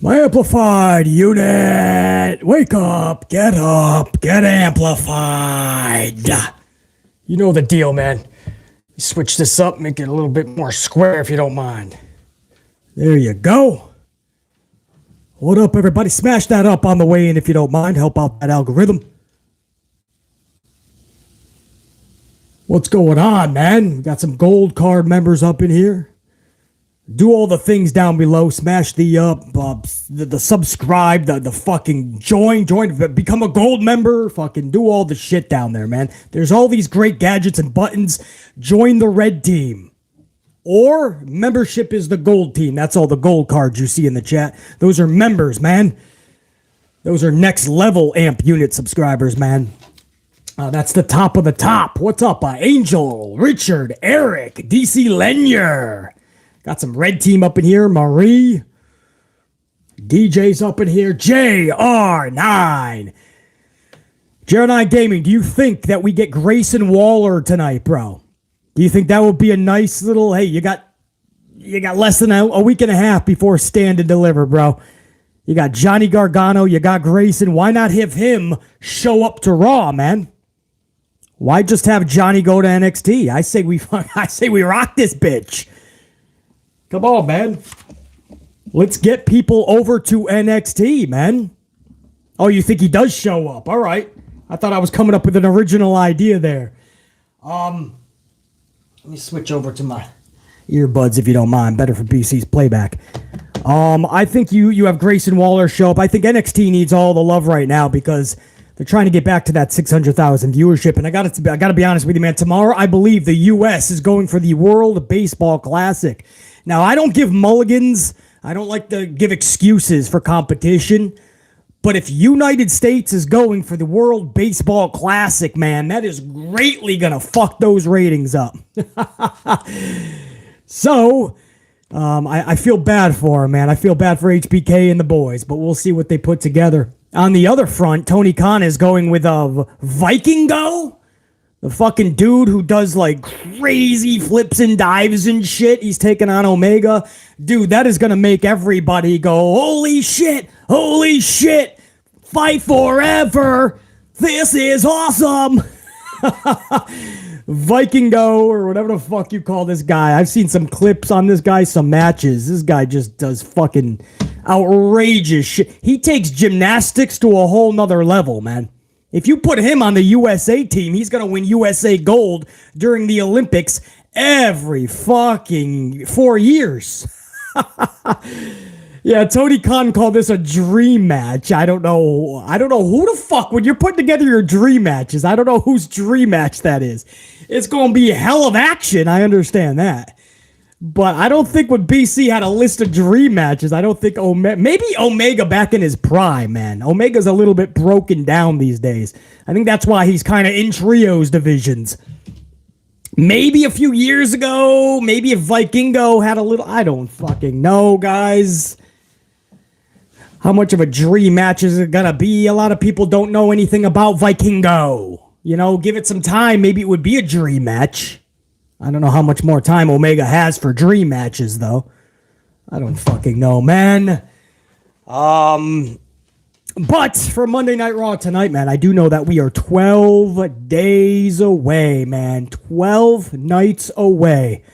My amplified unit, wake up, get amplified. You know the deal, man. Switch this up, make it a little bit more square if you don't mind. There you go. What up, everybody? Smash that up on the way in if you don't mind. Help out that algorithm. What's going on, man? We got some gold card members up in here. Do all the things down below. Smash the subscribe, the fucking join, become a gold member. Fucking do all the shit down there, man. There's all these great gadgets and buttons. Join the red team. Or membership is the gold team. That's all the gold cards you see in the chat. Those are members, man. Those are next level amp unit subscribers, man. That's the top of the top. What's up, Angel, Richard, Eric, DC Lenya. Got some red team up in here. Marie. DJ's up in here. JR9. JR9 Gaming, do you think that we get Grayson Waller tonight, bro? Do you think that would be a nice little, hey, you got less than a week and a half before Stand and Deliver, bro. You got Johnny Gargano, you got Grayson. Why not have him show up to Raw, man? Why just have Johnny go to NXT? I say we rock this bitch. Come on, man. Let's get people over to NXT, man. Oh, you think he does show up? All right. I thought I was coming up with an original idea there. Let me switch over to my earbuds if you don't mind. Better for BC's playback. I think you have Grayson Waller show up. I think NXT needs all the love right now because they're trying to get back to that 600,000 viewership. And I got to be honest with you, man. Tomorrow, I believe the U.S. is going for the World Baseball Classic. Now, I don't give mulligans. I don't like to give excuses for competition. But if United States is going for the World Baseball Classic, man, that is greatly going to fuck those ratings up. So, I feel bad for him, man. I feel bad for HBK and the boys, but we'll see what they put together. On the other front, Tony Khan is going with a Vikingo. The fucking dude who does like crazy flips and dives and shit. He's taking on Omega. Dude, that is going to make everybody go, holy shit, fight forever. This is awesome. Vikingo or whatever the fuck you call this guy. I've seen some clips on this guy, some matches. This guy just does fucking outrageous shit. He takes gymnastics to a whole nother level, man. If you put him on the USA team, he's going to win USA gold during the Olympics every fucking 4 years. Yeah, Tony Khan called this a dream match. I don't know who the fuck, when you're putting together your dream matches, I don't know whose dream match that is. It's going to be a hell of action. I understand that. But I don't think when BC had a list of dream matches, I don't think maybe Omega back in his prime, man. Omega's a little bit broken down these days. I think that's why he's kind of in trios divisions. Maybe a few years ago, maybe if Vikingo had a little, I don't fucking know, guys. How much of a dream match is it gonna be? A lot of people don't know anything about Vikingo. You know, give it some time, maybe it would be a dream match. I don't know how much more time Omega has for dream matches, though. I don't fucking know, man. But for Monday Night Raw tonight, man, I do know that we are 12 days away, man. 12 nights away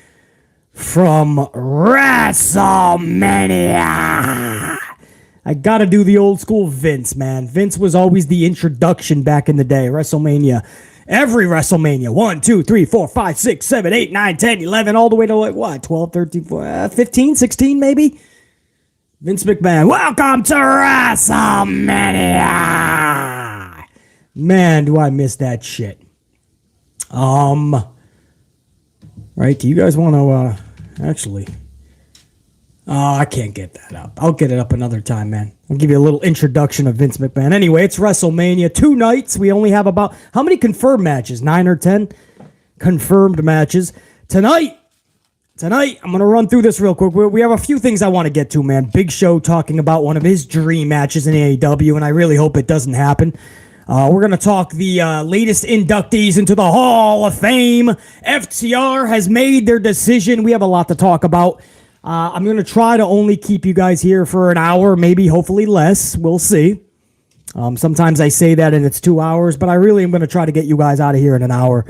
from WrestleMania. I gotta do the old school Vince, man. Vince was always the introduction back in the day. WrestleMania. Every WrestleMania, 1, 2, 3, 4, 5, 6, 7, 8, 9, 10, 11, all the way to like what, 12, 13, 14, 15, 16 maybe? Vince McMahon, welcome to WrestleMania! Man, do I miss that shit. Right, do you guys want to, actually... I can't get that up. I'll get it up another time, man. I'll give you a little introduction of Vince McMahon. Anyway, it's WrestleMania. 2 nights. We only have about... How many confirmed matches? 9 or 10 confirmed matches. Tonight, I'm going to run through this real quick. We have a few things I want to get to, man. Big Show talking about one of his dream matches in AEW, and I really hope it doesn't happen. We're going to talk the latest inductees into the Hall of Fame. FTR has made their decision. We have a lot to talk about. I'm going to try to only keep you guys here for an hour, maybe hopefully less. We'll see. Sometimes I say that and it's 2 hours, but I really am going to try to get you guys out of here in an hour.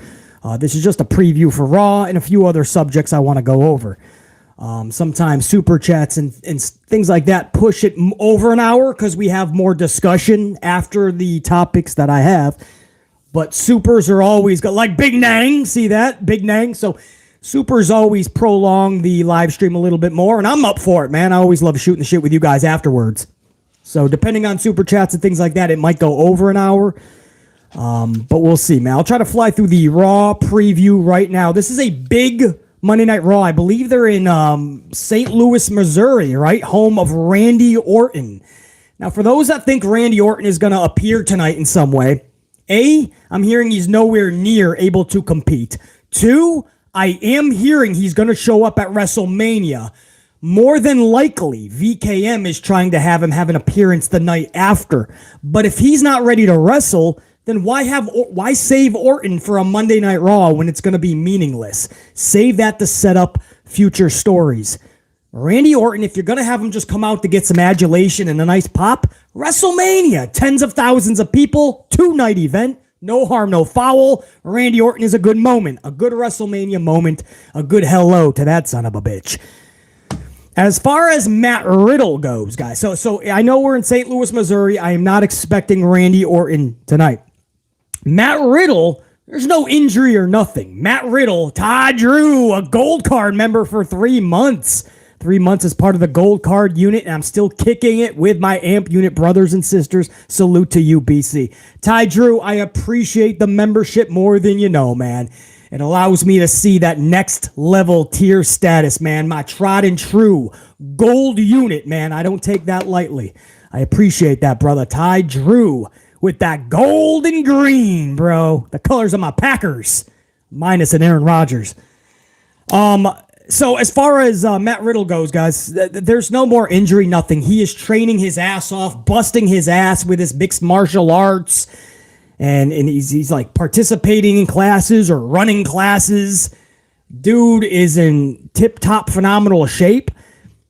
This is just a preview for Raw and a few other subjects I want to go over. Sometimes super chats and things like that push it over an hour because we have more discussion after the topics that I have. But supers are always like Big Nang. See that? Big Nang. So supers always prolong the live stream a little bit more, and I'm up for it, man. I always love shooting the shit with you guys afterwards. So depending on super chats and things like that, it might go over an hour. But we'll see, man. I'll try to fly through the Raw preview right now. This is a big Monday Night Raw. I believe they're in St. Louis, Missouri, right? Home of Randy Orton. Now, for those that think Randy Orton is going to appear tonight in some way, A, I'm hearing he's nowhere near able to compete. 2, I am hearing he's going to show up at WrestleMania. More than likely, VKM is trying to have him have an appearance the night after. But if he's not ready to wrestle, then why save Orton for a Monday Night Raw when it's going to be meaningless? Save that to set up future stories. Randy Orton, if you're going to have him just come out to get some adulation and a nice pop, WrestleMania, tens of thousands of people, 2-night event. No harm, no foul. Randy Orton is a good moment, a good WrestleMania moment, a good hello to that son of a bitch. As far as Matt Riddle goes, guys, so I know we're in St. Louis, Missouri. I am not expecting Randy Orton tonight. Matt Riddle, there's no injury or nothing. Matt Riddle, Todd Drew, a gold card member for 3 months. 3 months as part of the gold card unit, and I'm still kicking it with my AMP unit brothers and sisters. Salute to you, BC. Ty Drew, I appreciate the membership more than you know, man. It allows me to see that next level tier status, man. My tried and true gold unit, man. I don't take that lightly. I appreciate that, brother. Ty Drew with that gold and green, bro. The colors of my Packers, minus an Aaron Rodgers. So as far as Matt Riddle goes, guys, there's no more injury, nothing. He is training his ass off, busting his ass with his mixed martial arts, and he's like participating in classes or running classes. Dude is in tip-top phenomenal shape.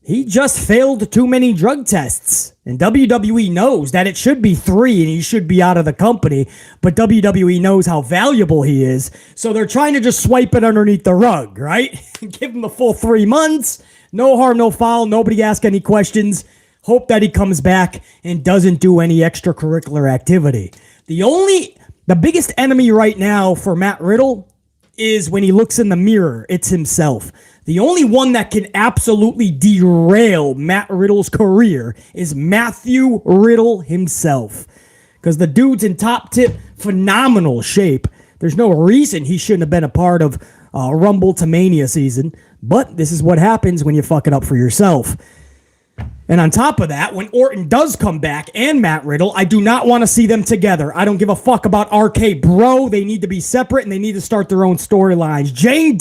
He just failed too many drug tests. And WWE knows that it should be 3 and he should be out of the company. But WWE knows how valuable he is. So they're trying to just swipe it underneath the rug, right? Give him the full 3 months. No harm, no foul. Nobody ask any questions. Hope that he comes back and doesn't do any extracurricular activity. The biggest enemy right now for Matt Riddle is when he looks in the mirror, it's himself. The only one that can absolutely derail Matt Riddle's career is Matthew Riddle himself. Because the dude's in top-tip, phenomenal shape. There's no reason he shouldn't have been a part of Rumble to Mania season. But this is what happens when you fuck it up for yourself. And on top of that, when Orton does come back and Matt Riddle, I do not want to see them together. I don't give a fuck about RK Bro. They need to be separate and they need to start their own storylines. Jane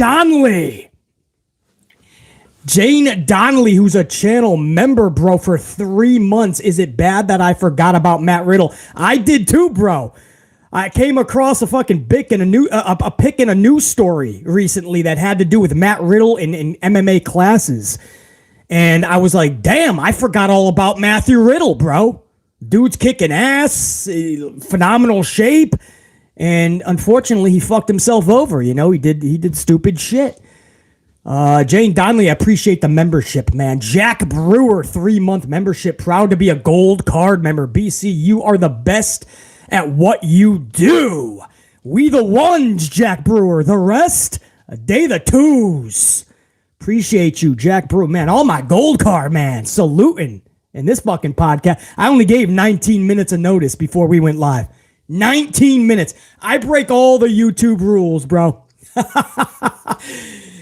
Donnelly, who's a channel member, bro, for 3 months. Is it bad that I forgot about Matt Riddle? I did too, bro. I came across a fucking pic in a news story recently that had to do with Matt Riddle in MMA classes. And I was like, damn, I forgot all about Matthew Riddle, bro. Dude's kicking ass, phenomenal shape. And unfortunately, he fucked himself over. You know, he did stupid shit. Jane Donnelly, I appreciate the membership, man. Jack Brewer, 3-month membership. Proud to be a gold card member. BC, you are the best at what you do. We the ones, Jack Brewer. The rest, they the twos. Appreciate you, Jack Brewer. Man, all my gold card, man. Saluting in this fucking podcast. I only gave 19 minutes of notice before we went live. 19 minutes. I break all the YouTube rules, bro.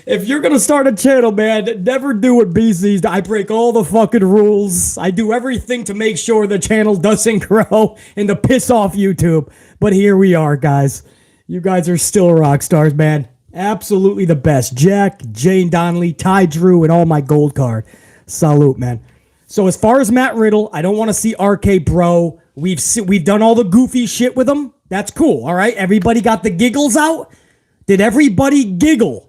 If you're going to start a channel, man, never do what BC's. I break all the fucking rules. I do everything to make sure the channel doesn't grow and to piss off YouTube. But here we are, guys. You guys are still rock stars, man. Absolutely the best. Jack, Jane Donnelly, Ty Drew, and all my gold card. Salute, man. So as far as Matt Riddle, I don't want to see RK Bro. We've done all the goofy shit with him. That's cool, all right? Everybody got the giggles out? Did everybody giggle?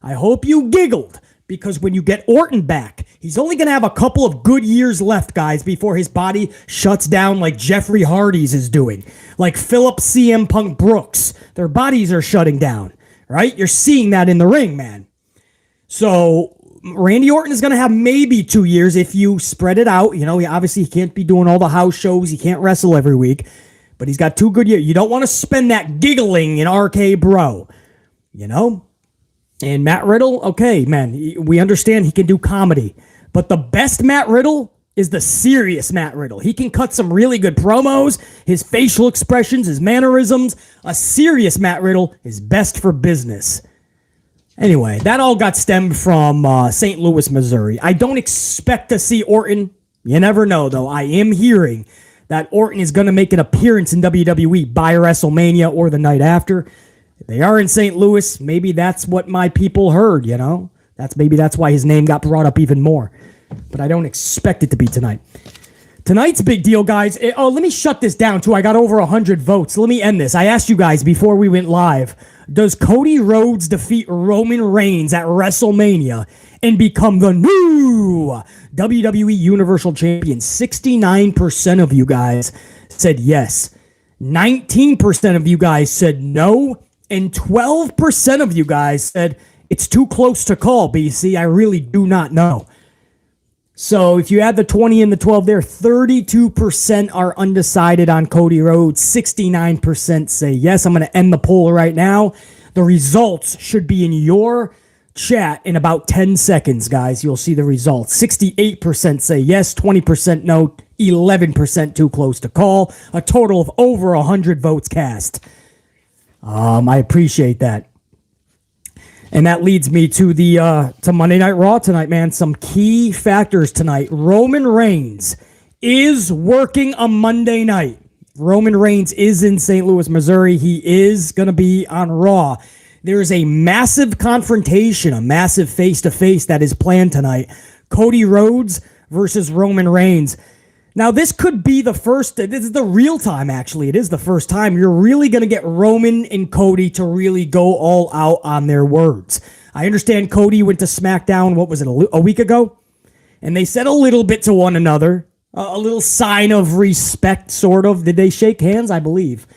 I hope you giggled, because when you get Orton back, he's only going to have a couple of good years left, guys, before his body shuts down like Jeffrey Hardy's is doing, like Philip CM Punk Brooks. Their bodies are shutting down, right? You're seeing that in the ring, man. So Randy Orton is going to have maybe 2 years if you spread it out. You know, obviously he can't be doing all the house shows. He can't wrestle every week, but he's got 2 good years. You don't want to spend that giggling in RK Bro, you know? And Matt Riddle, okay, man, we understand he can do comedy, but the best Matt Riddle is the serious Matt Riddle. He can cut some really good promos, his facial expressions, his mannerisms. A serious Matt Riddle is best for business. Anyway, that all got stemmed from St. Louis, Missouri. I don't expect to see Orton. You never know, though. I am hearing that Orton is going to make an appearance in WWE by WrestleMania or the night after. They are in St. Louis. Maybe that's what my people heard, you know? Maybe that's why his name got brought up even more. But I don't expect it to be tonight. Tonight's big deal, guys. Let me shut this down, too. I got over 100 votes. Let me end this. I asked you guys before we went live, does Cody Rhodes defeat Roman Reigns at WrestleMania and become the new WWE Universal Champion? 69% of you guys said yes. 19% of you guys said no. And 12% of you guys said, it's too close to call, BC. I really do not know. So if you add the 20 and the 12 there, 32% are undecided on Cody Rhodes. 69% say yes. I'm going to end the poll right now. The results should be in your chat in about 10 seconds, guys. You'll see the results. 68% say yes, 20% no, 11% too close to call. A total of over 100 votes cast. I appreciate that. And that leads me to to Monday Night Raw tonight, man. Some key factors tonight. Roman Reigns is working a Monday night. Roman Reigns is in St. Louis, Missouri. He is going to be on Raw. There is a massive confrontation, a massive face-to-face that is planned tonight. Cody Rhodes versus Roman Reigns. Now, this could be the first, this is the real time, actually. It is the first time you're really going to get Roman and Cody to really go all out on their words. I understand Cody went to SmackDown, what was it, a week ago? And they said a little bit to one another, a little sign of respect, sort of. Did they shake hands? I believe.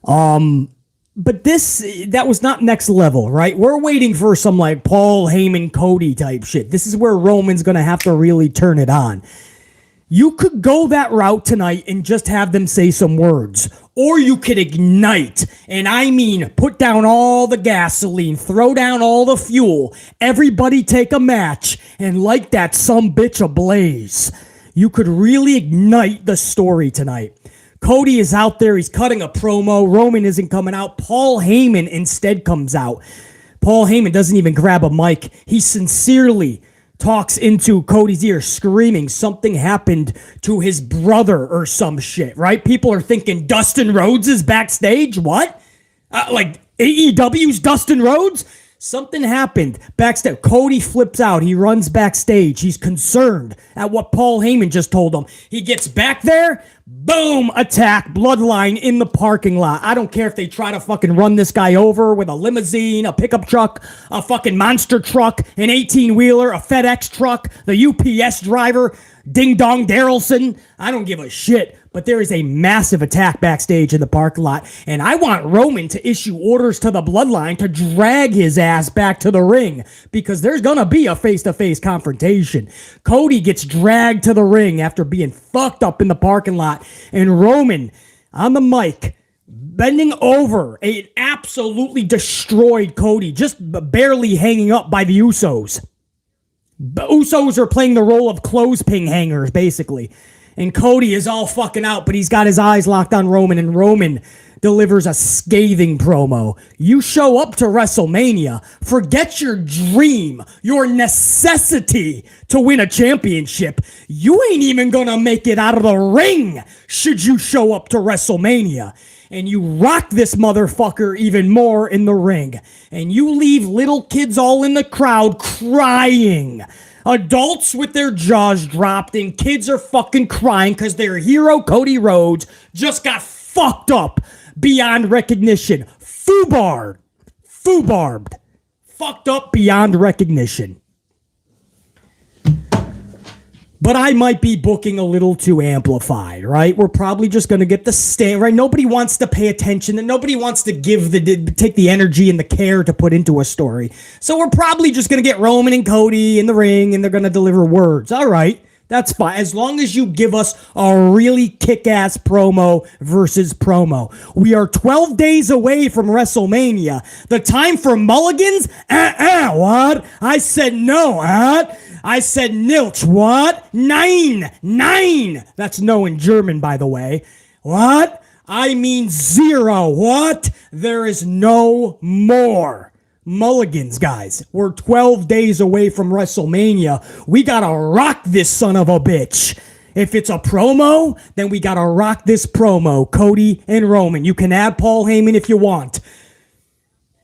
But that was not next level, right? We're waiting for some like Paul Heyman, Cody type shit. This is where Roman's going to have to really turn it on. You could go that route tonight and just have them say some words. Or you could ignite, and I mean put down all the gasoline, throw down all the fuel, everybody take a match, and light that sumbitch ablaze. You could really ignite the story tonight. Cody is out there, he's cutting a promo, Roman isn't coming out, Paul Heyman instead comes out. Paul Heyman doesn't even grab a mic, he sincerely talks into Cody's ear, screaming something happened to his brother or some shit, right? People are thinking Dustin Rhodes is backstage. What? Like AEW's Dustin Rhodes? Something happened backstage. Cody flips out. He runs backstage. He's concerned at what Paul Heyman just told him. He gets back there. Boom! Attack. Bloodline in the parking lot. I don't care if they try to fucking run this guy over with a limousine, a pickup truck, a fucking monster truck, an 18-wheeler, a FedEx truck, the UPS driver, Ding Dong Darrelson. I don't give a shit. But there is a massive attack backstage in the parking lot, and I want Roman to issue orders to the Bloodline to drag his ass back to the ring, because there's gonna be a face-to-face confrontation. Cody gets dragged to the ring after being fucked up in the parking lot, and Roman on the mic, bending over, it absolutely destroyed Cody, just barely hanging up by the Usos. The Usos are playing the role of clothespin hangers, basically. And Cody is all fucking out, but he's got his eyes locked on Roman, and Roman delivers a scathing promo. You show up to WrestleMania, forget your dream, your necessity to win a championship. You ain't even gonna make it out of the ring should you show up to WrestleMania. And you rock this motherfucker even more in the ring. And you leave little kids all in the crowd crying. Adults with their jaws dropped, and kids are fucking crying because their hero, Cody Rhodes, just got fucked up beyond recognition. Fubbed. Fucked up beyond recognition. But I might be booking a little too amplified, right? We're probably just going to get the stand, right? Nobody wants to pay attention and nobody wants to take the energy and the care to put into a story. So we're probably just going to get Roman and Cody in the ring and they're going to deliver words. All right. That's fine. As long as you give us a really kick-ass promo versus promo. We are 12 days away from WrestleMania. The time for mulligans? What? I said no, I said nilch. What? Nine. That's no in German, by the way. What? I mean 0. What? There is no more mulligans, guys. We're 12 days away from WrestleMania. We gotta rock this son of a bitch. If it's a promo, then we gotta rock this promo. Cody and Roman. You can add Paul Heyman if you want.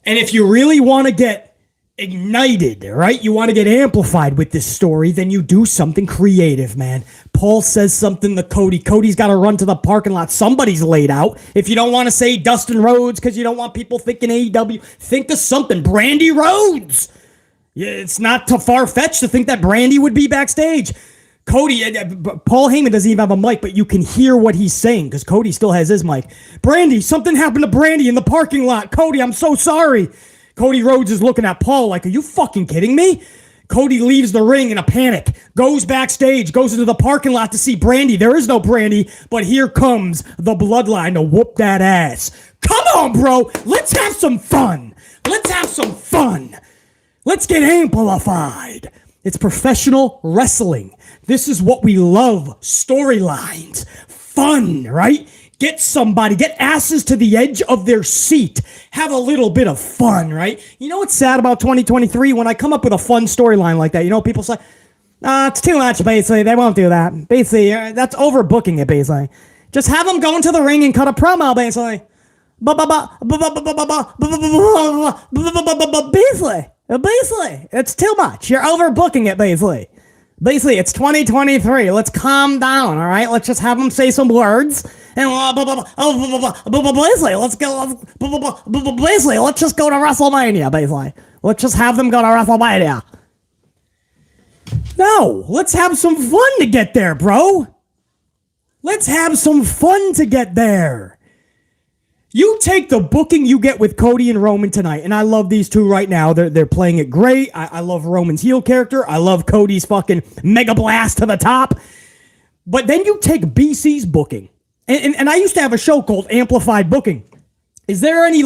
And if you really want to get ignited, right? You want to get amplified with this story, then you do something creative, man. Paul says something to Cody. Cody's got to run to the parking lot. Somebody's laid out. If you don't want to say Dustin Rhodes because you don't want people thinking AEW, think of something. Brandy Rhodes. Yeah, it's not too far-fetched to think that Brandy would be backstage. Cody, Paul Heyman doesn't even have a mic, but you can hear what he's saying because Cody still has his mic. Brandy, something happened to Brandy in the parking lot. Cody, I'm so sorry. Cody Rhodes is looking at Paul like, are you fucking kidding me? Cody leaves the ring in a panic, goes backstage, goes into the parking lot to see Brandy. There is no Brandy, but here comes the Bloodline to whoop that ass. Come on, bro. Let's have some fun. Let's get amplified. It's professional wrestling. This is what we love. Storylines. Fun, right? Get asses to the edge of their seat. Have a little bit of fun, right? You know what's sad about 2023? When I come up with a fun storyline like that, people say, it's too much, basically. They won't do that. Basically, that's overbooking it, basically. Just have them go into the ring and cut a promo, basically. Basically, it's too much. You're overbooking it, basically. Basically, it's 2023. Let's calm down, all right? Let's just have them say some words. And basically, let's just go to WrestleMania, basically. Let's just have them go to WrestleMania. No, let's have some fun to get there, bro. Let's have some fun to get there. You take the booking you get with Cody and Roman tonight, and I love these two right now. They're playing it great. I love Roman's heel character. I love Cody's fucking mega blast to the top. But then you take BC's booking. And I used to have a show called Amplified Booking. Is there any,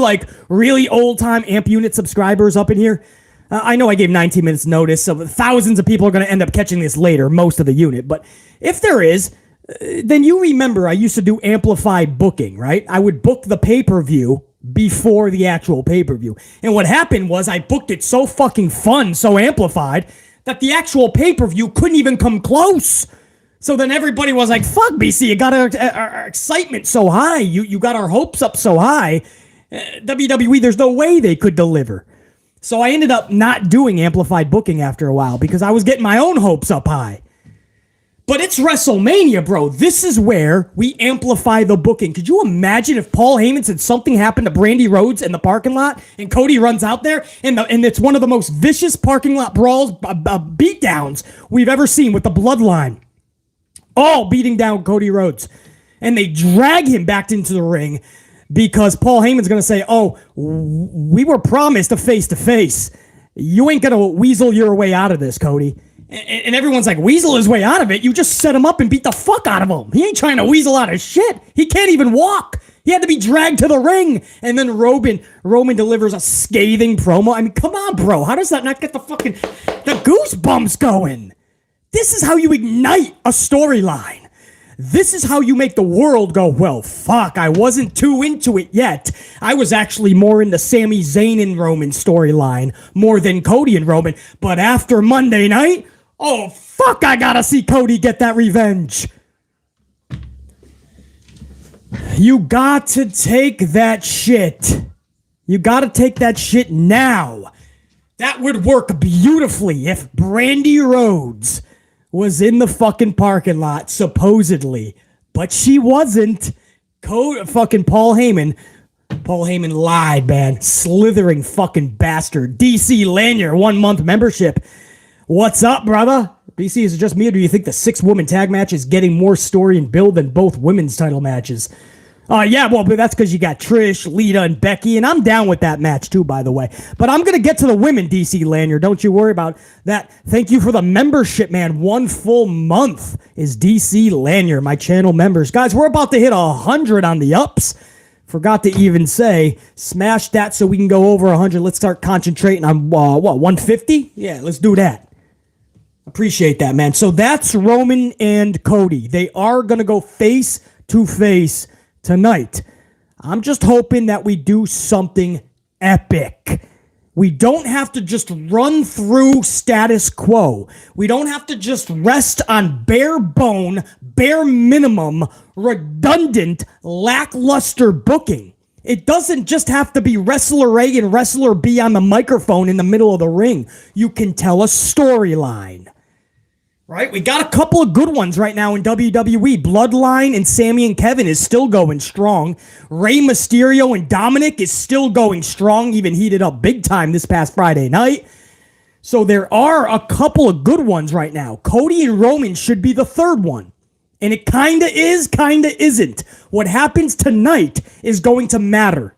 really old-time Amp Unit subscribers up in here? I know I gave 19 minutes notice, so thousands of people are going to end up catching this later, most of the unit. But if there is, then you remember I used to do amplified booking, right? I would book the pay-per-view before the actual pay-per-view. And what happened was I booked it so fucking fun, so amplified, that the actual pay-per-view couldn't even come close. So then everybody was like, fuck, BC, you got our excitement so high. You got our hopes up so high. WWE, there's no way they could deliver. So I ended up not doing amplified booking after a while because I was getting my own hopes up high. But it's WrestleMania, bro. This is where we amplify the booking. Could you imagine if Paul Heyman said something happened to Brandy Rhodes in the parking lot and Cody runs out there and it's one of the most vicious parking lot brawls, beatdowns we've ever seen with the Bloodline. All beating down Cody Rhodes. And they drag him back into the ring because Paul Heyman's going to say, oh, we were promised a face-to-face. You ain't going to weasel your way out of this, Cody. And everyone's like, weasel his way out of it? You just set him up and beat the fuck out of him. He ain't trying to weasel out of shit. He can't even walk. He had to be dragged to the ring. And then Roman delivers a scathing promo. I mean, come on, bro. How does that not get the goosebumps going? This is how you ignite a storyline. This is how you make the world go, well, fuck, I wasn't too into it yet. I was actually more in the Sami Zayn and Roman storyline more than Cody and Roman. But after Monday night, oh, fuck, I gotta see Cody get that revenge. You got to take that shit. You got to take that shit now. That would work beautifully if Brandy Rhodes was in the fucking parking lot, supposedly. But she wasn't. Fucking Paul Heyman. Paul Heyman lied, man. Slithering fucking bastard. DC Lanyard, 1 month membership. What's up, brother? BC, is it just me, or do you think the 6-woman tag match is getting more story and build than both women's title matches? Yeah, well, but that's because you got Trish, Lita, and Becky, and I'm down with that match too, by the way. But I'm going to get to the women, DC Lanyard. Don't you worry about that. Thank you for the membership, man. 1 full month is DC Lanyard, my channel members. Guys, we're about to hit 100 on the ups. Forgot to even say, smash that so we can go over 100. Let's start concentrating on, 150? Yeah, let's do that. Appreciate that, man. So that's Roman and Cody. They are going to go face to face tonight. I'm just hoping that we do something epic. We don't have to just run through status quo. We don't have to just rest on bare minimum, redundant, lackluster booking. It doesn't just have to be Wrestler A and Wrestler B on the microphone in the middle of the ring. You can tell a storyline. Right? We got a couple of good ones right now in WWE. Bloodline and Sami and Kevin is still going strong. Rey Mysterio and Dominic is still going strong, even heated up big time this past Friday night. So there are a couple of good ones right now. Cody and Roman should be the third one. And it kinda is, kinda isn't. What happens tonight is going to matter.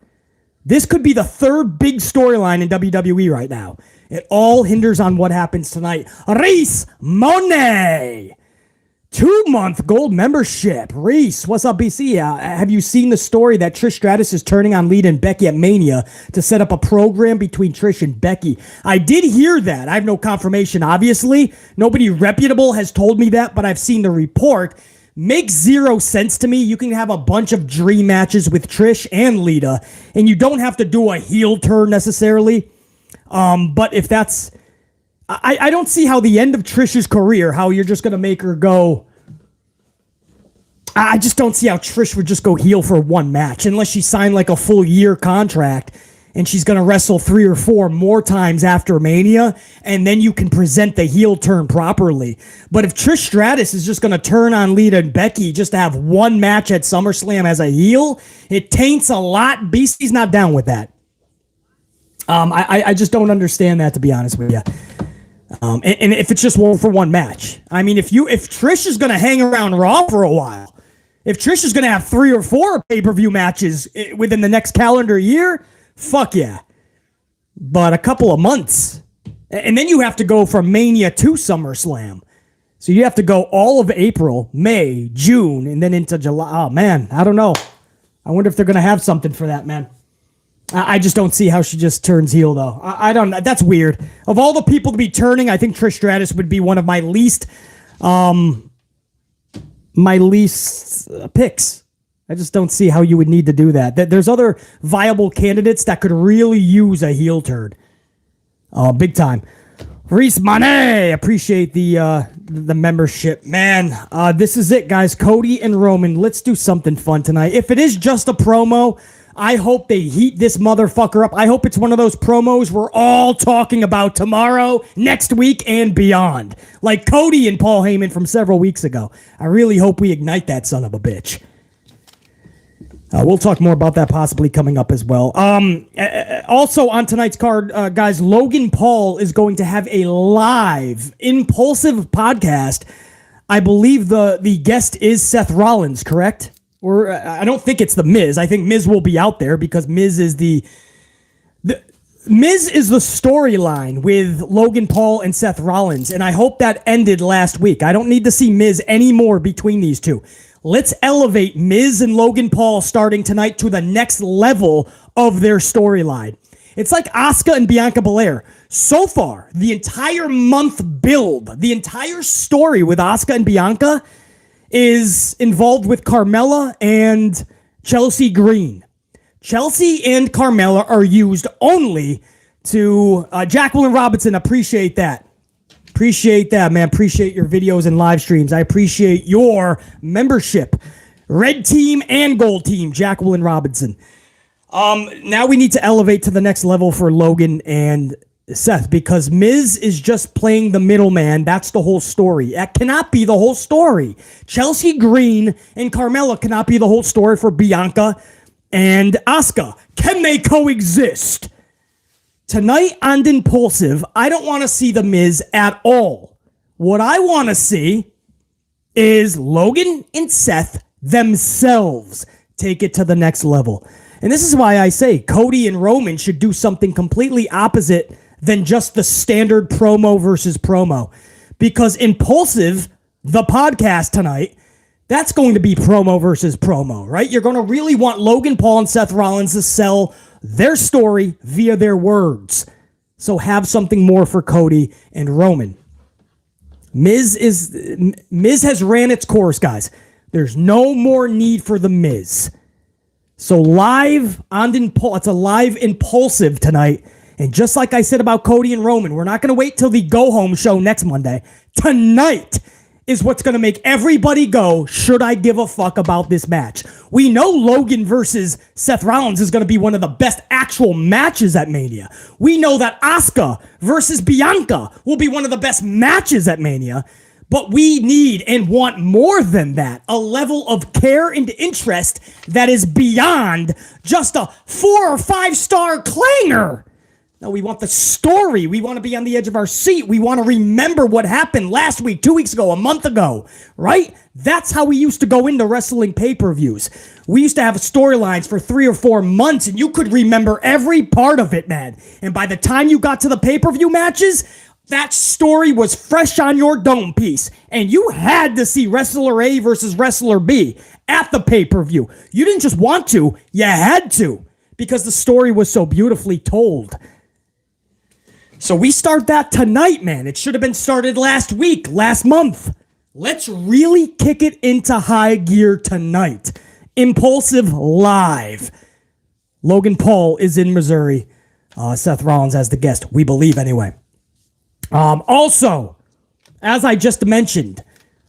This could be the third big storyline in WWE right now. It all hinders on what happens tonight. Reese Monet, 2-month gold membership. Reese, what's up, BC? Have you seen the story that Trish Stratus is turning on Lita and Becky at Mania to set up a program between Trish and Becky? I did hear that. I have no confirmation, obviously. Nobody reputable has told me that, but I've seen the report. Makes zero sense to me. You can have a bunch of dream matches with Trish and Lita, and you don't have to do a heel turn necessarily. But if that's, I don't see how the end of Trish's career, how you're just going to make her go. I just don't see how Trish would just go heel for one match unless she signed like a full year contract and she's going to wrestle 3 or 4 more times after Mania, and then you can present the heel turn properly. But if Trish Stratus is just going to turn on Lita and Becky just to have one match at SummerSlam as a heel, it taints a lot. Beastie's not down with that. I just don't understand that, to be honest with you. And if it's just for one match, I mean, if Trish is going to hang around Raw for a while, if Trish is going to have 3 or 4 pay-per-view matches within the next calendar year, fuck yeah. But a couple of months, and then you have to go from Mania to SummerSlam. So you have to go all of April, May, June, and then into July. Oh man, I don't know. I wonder if they're going to have something for that, man. I just don't see how she just turns heel, though. I don't know. That's weird. Of all the people to be turning, I think Trish Stratus would be one of my least picks. I just don't see how you would need to do that. There's other viable candidates that could really use a heel turn. Big time. Reese Monet, appreciate the membership. Man, this is it, guys. Cody and Roman, let's do something fun tonight. If it is just a promo, I hope they heat this motherfucker up. I hope it's one of those promos we're all talking about tomorrow, next week, and beyond. Like Cody and Paul Heyman from several weeks ago. I really hope we ignite that son of a bitch. We'll talk more about that possibly coming up as well. Also on tonight's card, guys, Logan Paul is going to have a live Impulsive podcast. I believe the guest is Seth Rollins, correct? Or I don't think it's the Miz. I think Miz will be out there because Miz is the storyline with Logan Paul and Seth Rollins, and I hope that ended last week. I don't need to see Miz anymore between these two. Let's elevate Miz and Logan Paul starting tonight to the next level of their storyline. It's like Asuka and Bianca Belair. So far, the entire month build, the entire story with Asuka and Bianca is involved with Carmella and Chelsea Green. Chelsea and Carmella are used only to... Jacqueline Robinson, appreciate that. Appreciate that, man. Appreciate your videos and live streams. I appreciate your membership. Red team and gold team, Jacqueline Robinson. Now we need to elevate to the next level for Logan and Seth, because Miz is just playing the middleman. That's the whole story. That cannot be the whole story. Chelsea Green and Carmella cannot be the whole story for Bianca and Asuka. Can they coexist? Tonight on Impulsive, I don't want to see the Miz at all. What I want to see is Logan and Seth themselves take it to the next level. And this is why I say Cody and Roman should do something completely opposite than just the standard promo versus promo. Because Impulsive, the podcast tonight, that's going to be promo versus promo, right? You're going to really want Logan Paul and Seth Rollins to sell their story via their words. So have something more for Cody and Roman. Miz has ran its course, guys. There's no more need for the Miz. So live on it's a live Impulsive tonight. And just like I said about Cody and Roman, we're not going to wait till the go-home show next Monday. Tonight is what's going to make everybody go, should I give a fuck about this match? We know Logan versus Seth Rollins is going to be one of the best actual matches at Mania. We know that Asuka versus Bianca will be one of the best matches at Mania. But we need and want more than that. A level of care and interest that is beyond just a 4 or 5 star clanger. No, we want the story. We want to be on the edge of our seat. We want to remember what happened last week, 2 weeks ago, a month ago, right? That's how we used to go into wrestling pay-per-views. We used to have storylines for 3 or 4 months, and you could remember every part of it, man. And by the time you got to the pay-per-view matches, that story was fresh on your dome piece, and you had to see Wrestler A versus Wrestler B at the pay-per-view. You didn't just want to, you had to, because the story was so beautifully told. So we start that tonight, man. It should have been started last week, last month. Let's really kick it into high gear tonight. Impulsive live. Logan Paul is in Missouri. Seth Rollins as the guest, we believe anyway. Also, as I just mentioned,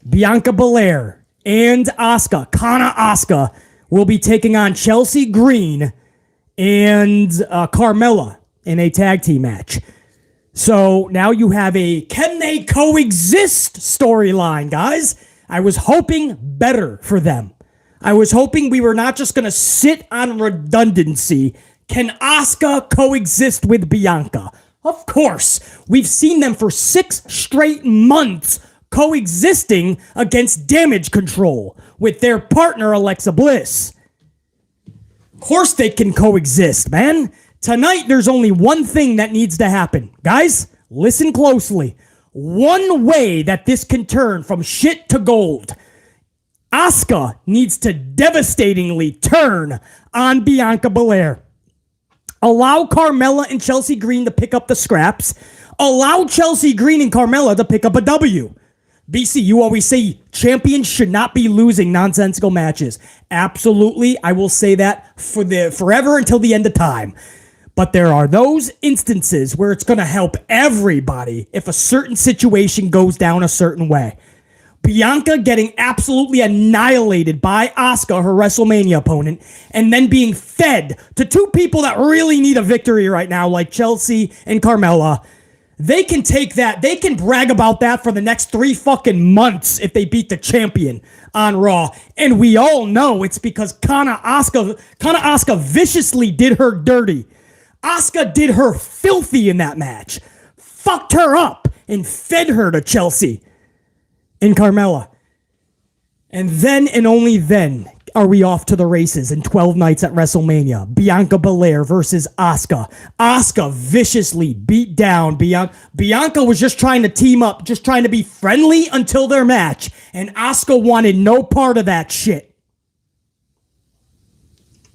Bianca Belair and Asuka will be taking on Chelsea Green and Carmella in a tag team match. So now you have a can they coexist storyline, guys. I was hoping better for them. I was hoping we were not just going to sit on redundancy. Can Asuka coexist with Bianca? Of course, we've seen them for 6 straight months coexisting against Damage CTRL with their partner Alexa Bliss. Of course they can coexist, man. Tonight, there's only one thing that needs to happen. Guys, listen closely. One way that this can turn from shit to gold. Asuka needs to devastatingly turn on Bianca Belair. Allow Carmella and Chelsea Green to pick up the scraps. Allow Chelsea Green and Carmella to pick up a W. BC, you always say champions should not be losing nonsensical matches. Absolutely, I will say that for forever until the end of time. But there are those instances where it's going to help everybody if a certain situation goes down a certain way. Bianca getting absolutely annihilated by Asuka, her WrestleMania opponent, and then being fed to 2 people that really need a victory right now, like Chelsea and Carmella. They can take that. They can brag about that for the next 3 fucking months if they beat the champion on Raw. And we all know it's because Kana Asuka viciously did her dirty. Asuka did her filthy in that match. Fucked her up and fed her to Chelsea and Carmella. And then and only then are we off to the races in 12 nights at WrestleMania. Bianca Belair versus Asuka. Asuka viciously beat down Bianca. Bianca was just trying to team up, just trying to be friendly until their match. And Asuka wanted no part of that shit.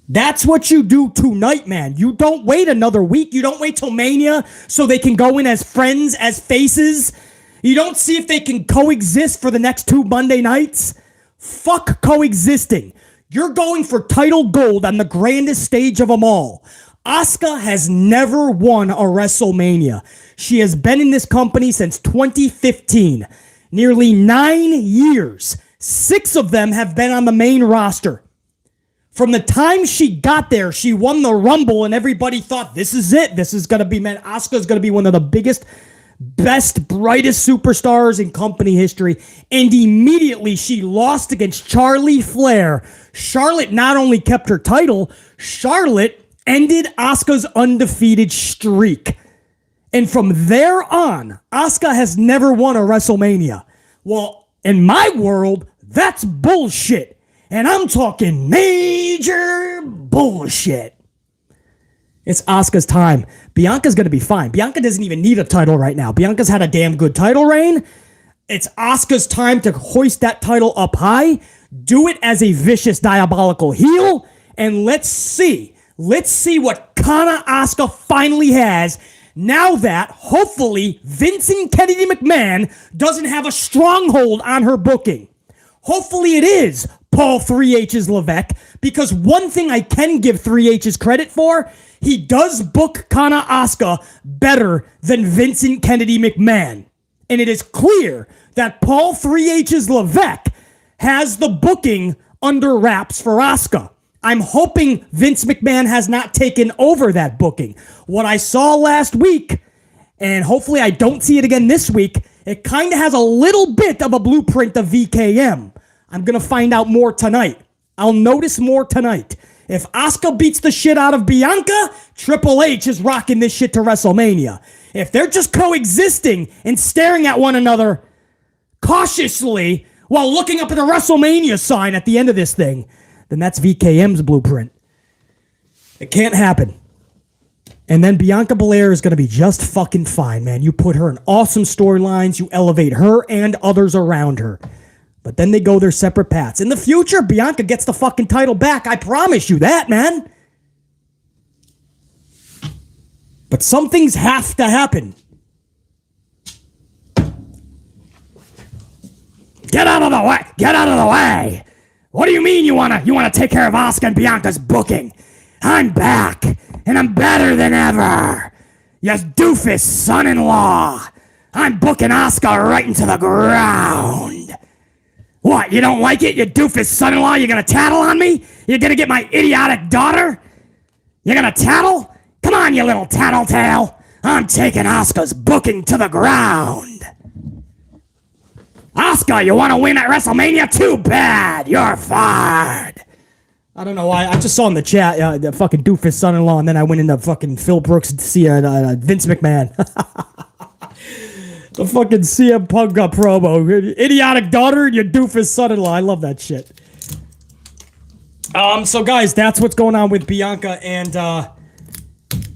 That's what you do tonight, man. You don't wait another week. You don't wait till Mania so they can go in as friends, as faces. You don't see if they can coexist for the next 2 Monday nights. Fuck coexisting. You're going for title gold on the grandest stage of them all. Asuka has never won a WrestleMania. She has been in this company since 2015. Nearly 9 years. 6 of them have been on the main roster. From the time she got there, she won the Rumble, and everybody thought, this is it. This is going to be, man, Asuka's going to be one of the biggest, best, brightest superstars in company history. And immediately she lost against Charlotte Flair. Charlotte not only kept her title, Charlotte ended Asuka's undefeated streak. And from there on, Asuka has never won a WrestleMania. Well, in my world, that's bullshit. And I'm talking major bullshit. It's Asuka's time. Bianca's going to be fine. Bianca doesn't even need a title right now. Bianca's had a damn good title reign. It's Asuka's time to hoist that title up high. Do it as a vicious, diabolical heel. And let's see. Let's see what Kana Asuka finally has now that, hopefully, Vincent Kennedy McMahon doesn't have a stronghold on her booking. Hopefully it is Paul 3H's Levesque, because one thing I can give 3H's credit for, he does book Kana Asuka better than Vincent Kennedy McMahon. And it is clear that Paul 3H's Levesque has the booking under wraps for Asuka. I'm hoping Vince McMahon has not taken over that booking. What I saw last week, and hopefully I don't see it again this week, it kind of has a little bit of a blueprint of VKM. I'm going to find out more tonight. I'll notice more tonight. If Asuka beats the shit out of Bianca, Triple H is rocking this shit to WrestleMania. If they're just coexisting and staring at one another cautiously while looking up at the WrestleMania sign at the end of this thing, then that's VKM's blueprint. It can't happen. And then Bianca Belair is going to be just fucking fine, man. You put her in awesome storylines. You elevate her and others around her. But then they go their separate paths. In the future, Bianca gets the fucking title back. I promise you that, man. But some things have to happen. Get out of the way. Get out of the way. What do you mean you wanna take care of Asuka and Bianca's booking? I'm back, and I'm better than ever. You doofus son-in-law. I'm booking Asuka right into the ground. What, you don't like it, you doofus son-in-law? You gonna tattle on me? You gonna get my idiotic daughter? You gonna tattle? Come on, you little tattletale. I'm taking Asuka's booking to the ground. Asuka, you want to win at WrestleMania? Too bad. You're fired. I don't know why. I just saw in the chat the fucking doofus son-in-law, and then I went into fucking Phil Brooks to see Vince McMahon. The fucking CM Punk promo. Idiotic daughter and your doofus son-in-law. I love that shit. So guys, that's what's going on with Bianca and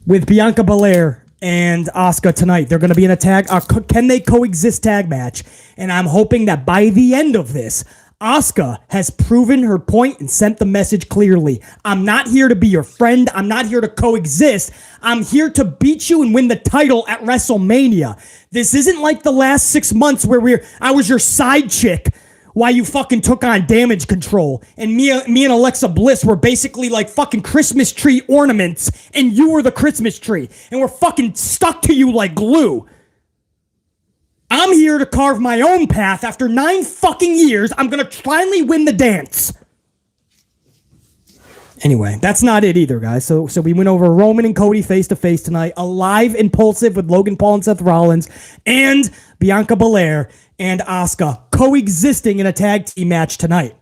with Bianca Belair and Asuka tonight. They're going to be in a tag. Can they coexist tag match? And I'm hoping that by the end of this, Asuka has proven her point and sent the message clearly. I'm not here to be your friend. I'm not here to coexist. I'm here to beat you and win the title at WrestleMania. This isn't like the last 6 months where I was your side chick while you fucking took on Damage Control. And me and Alexa Bliss were basically like fucking Christmas tree ornaments, and you were the Christmas tree. And we're fucking stuck to you like glue. I'm here to carve my own path. After 9 fucking years, I'm gonna finally win the dance. Anyway, that's not it either, guys. So we went over Roman and Cody face-to-face tonight. A live Impulsive with Logan Paul and Seth Rollins. And Bianca Belair and Asuka coexisting in a tag team match tonight.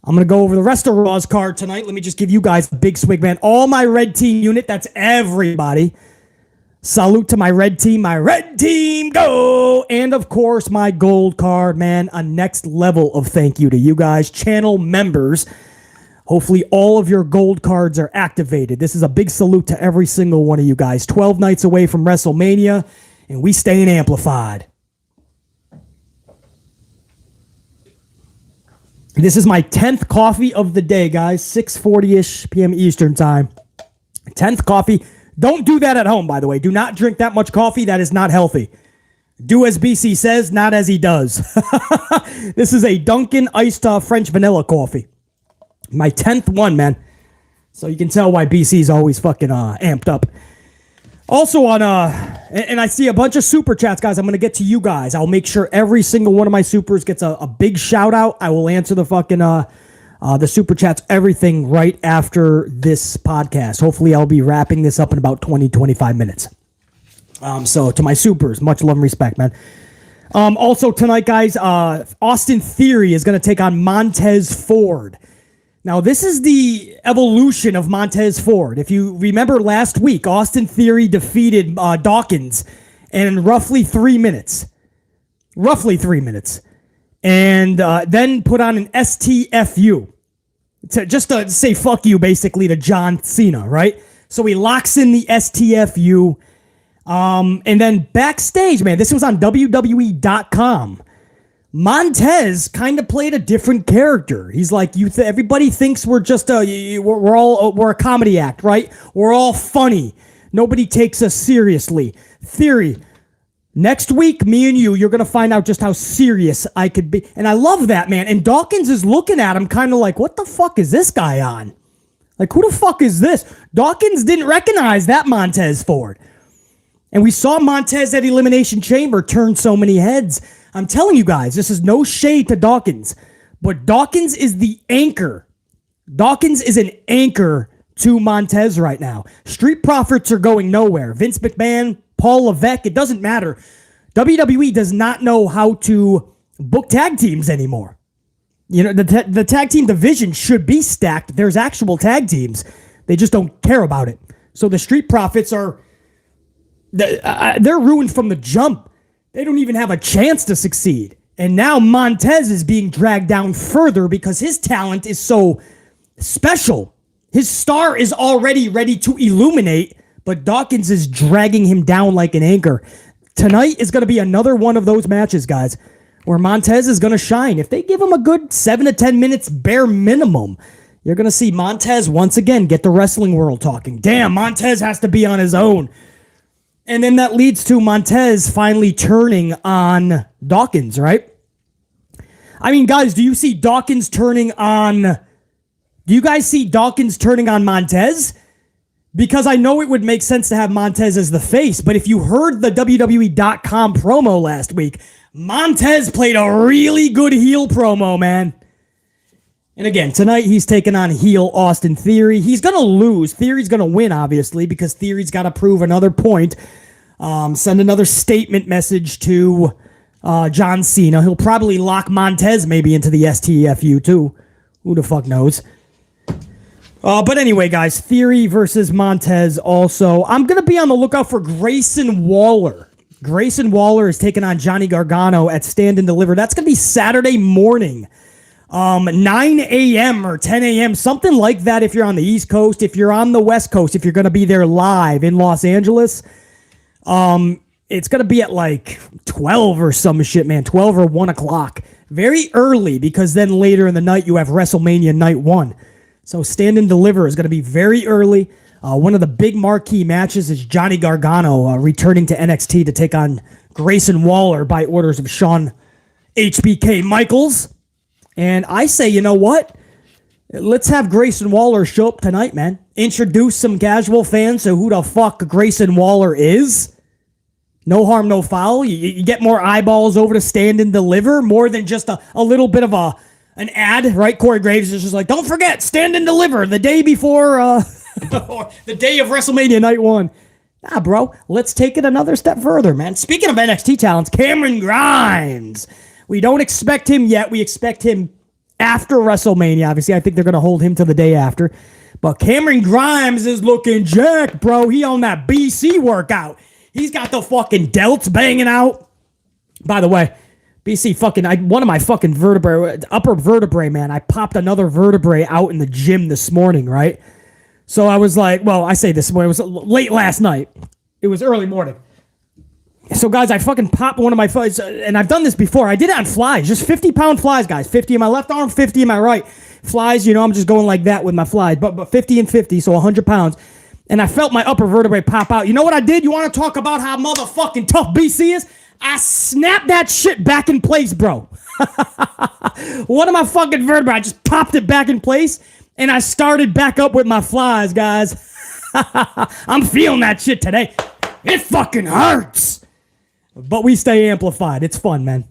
I'm going to go over the rest of Raw's card tonight. Let me just give you guys a big swig, man. All my red team unit, that's everybody. Salute to my red team. My red team, go! And, of course, my gold card, man. A next level of thank you to you guys, channel members. Hopefully all of your gold cards are activated. This is a big salute to every single one of you guys. 12 nights away from WrestleMania, and we staying amplified. This is my 10th coffee of the day, guys. 6:40-ish p.m. Eastern time. 10th coffee. Don't do that at home, by the way. Do not drink that much coffee. That is not healthy. Do as BC says, not as he does. This is a Dunkin' iced French vanilla coffee. My 10th one, man. So you can tell why BC's always fucking amped up. Also on, and I see a bunch of super chats, guys. I'm going to get to you guys. I'll make sure every single one of my supers gets a big shout out. I will answer the fucking, the super chats, everything right after this podcast. Hopefully I'll be wrapping this up in about 20-25 minutes. So to my supers, much love and respect, man. Also tonight, guys, Austin Theory is going to take on Montez Ford. Now, this is the evolution of Montez Ford. If you remember last week, Austin Theory defeated Dawkins in roughly 3 minutes. And then put on an STFU. Just to say fuck you, basically, to John Cena, right? So he locks in the STFU. And then backstage, man, this was on WWE.com. Montez kind of played a different character. He's like, everybody thinks we're just we're a comedy act, right? We're all funny. Nobody takes us seriously. Theory, next week, me and you're going to find out just how serious I could be. And I love that, man. And Dawkins is looking at him kind of like, what the fuck is this guy on? Like, who the fuck is this? Dawkins didn't recognize that Montez Ford. And we saw Montez at Elimination Chamber turn so many heads. I'm telling you guys, this is no shade to Dawkins, but Dawkins is the anchor. Dawkins is an anchor to Montez right now. Street Profits are going nowhere. Vince McMahon, Paul Levesque, it doesn't matter. WWE does not know how to book tag teams anymore. You know, the tag team division should be stacked. There's actual tag teams. They just don't care about it. So the Street Profits are, they're ruined from the jump. They don't even have a chance to succeed. And now Montez is being dragged down further because his talent is so special. His star is already ready to illuminate, but Dawkins is dragging him down like an anchor. Tonight is going to be another one of those matches, guys, where Montez is going to shine. If they give him a good 7 to 10 minutes bare minimum, you're going to see Montez once again get the wrestling world talking. Damn, Montez has to be on his own. And then that leads to Montez finally turning on Dawkins, right? I mean, guys, do you see Dawkins turning on... Do you guys see Dawkins turning on Montez? Because I know it would make sense to have Montez as the face, but if you heard the WWE.com promo last week, Montez played a really good heel promo, man. And again, tonight he's taking on heel Austin Theory. He's going to lose. Theory's going to win, obviously, because Theory's got to prove another point. Send another statement message to John Cena. He'll probably lock Montez maybe into the STFU, too. Who the fuck knows? But anyway, guys, Theory versus Montez also. I'm going to be on the lookout for Grayson Waller. Grayson Waller is taking on Johnny Gargano at Stand and Deliver. That's going to be Saturday morning. 9 a.m. or 10 a.m., something like that if you're on the East Coast. If you're on the West Coast, if you're going to be there live in Los Angeles, it's going to be at like 12 or some shit, man, 12 or 1 o'clock. Very early, because then later in the night you have WrestleMania Night 1. So Stand and Deliver is going to be very early. One of the big marquee matches is Johnny Gargano returning to NXT to take on Grayson Waller by orders of Shawn HBK Michaels. And I say, you know what? Let's have Grayson Waller show up tonight, man. Introduce some casual fans to who the fuck Grayson Waller is. No harm, no foul. You get more eyeballs over to Stand and Deliver, more than just a little bit of an ad, right? Corey Graves is just like, don't forget, Stand and Deliver the day before, or the day of WrestleMania Night 1. Nah, bro, let's take it another step further, man. Speaking of NXT talents, Cameron Grimes. We don't expect him yet. We expect him after WrestleMania. Obviously, I think they're going to hold him to the day after. But Cameron Grimes is looking jacked, bro. He on that BC workout. He's got the fucking delts banging out. By the way, BC one of my fucking upper vertebrae, man. I popped another vertebrae out in the gym this morning, right? So I was like, well, I say this when it was late last night. It was early morning. So, guys, I fucking popped one of my flies, and I've done this before. I did it on flies, just 50-pound flies, guys. 50 in my left arm, 50 in my right. Flies, I'm just going like that with my flies, but 50 and 50, so 100 pounds. And I felt my upper vertebrae pop out. You know what I did? You want to talk about how motherfucking tough BC is? I snapped that shit back in place, bro. One of my fucking vertebrae, I just popped it back in place, and I started back up with my flies, guys. I'm feeling that shit today. It fucking hurts. But we stay amplified. It's fun, man.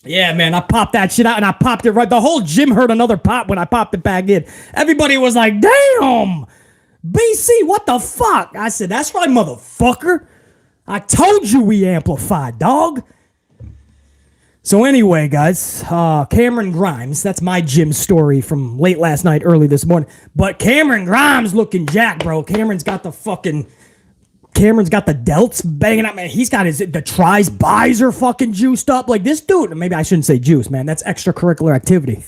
Yeah, man, I popped that shit out, and I popped it right. The whole gym heard another pop when I popped it back in. Everybody was like, damn, BC, what the fuck? I said, that's right, motherfucker. I told you we amplified, dog. So anyway, guys, Cameron Grimes, that's my gym story from late last night, early this morning. But Cameron Grimes looking jacked, bro. Cameron's got the delts banging up, man. He's got the tries, buys are fucking juiced up. Like this dude, maybe I shouldn't say juice, man. That's extracurricular activity.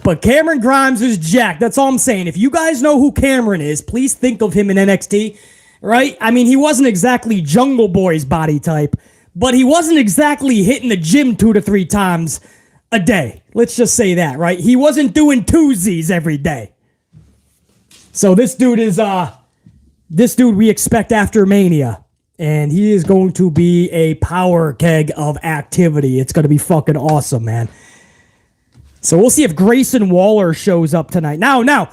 But Cameron Grimes is jacked. That's all I'm saying. If you guys know who Cameron is, please think of him in NXT, right? I mean, he wasn't exactly Jungle Boy's body type, but he wasn't exactly hitting the gym 2 to 3 times a day. Let's just say that, right? He wasn't doing twosies every day. So this dude we expect after Mania, and he is going to be a power keg of activity. It's going to be fucking awesome, man. So we'll see if Grayson Waller shows up tonight. Now,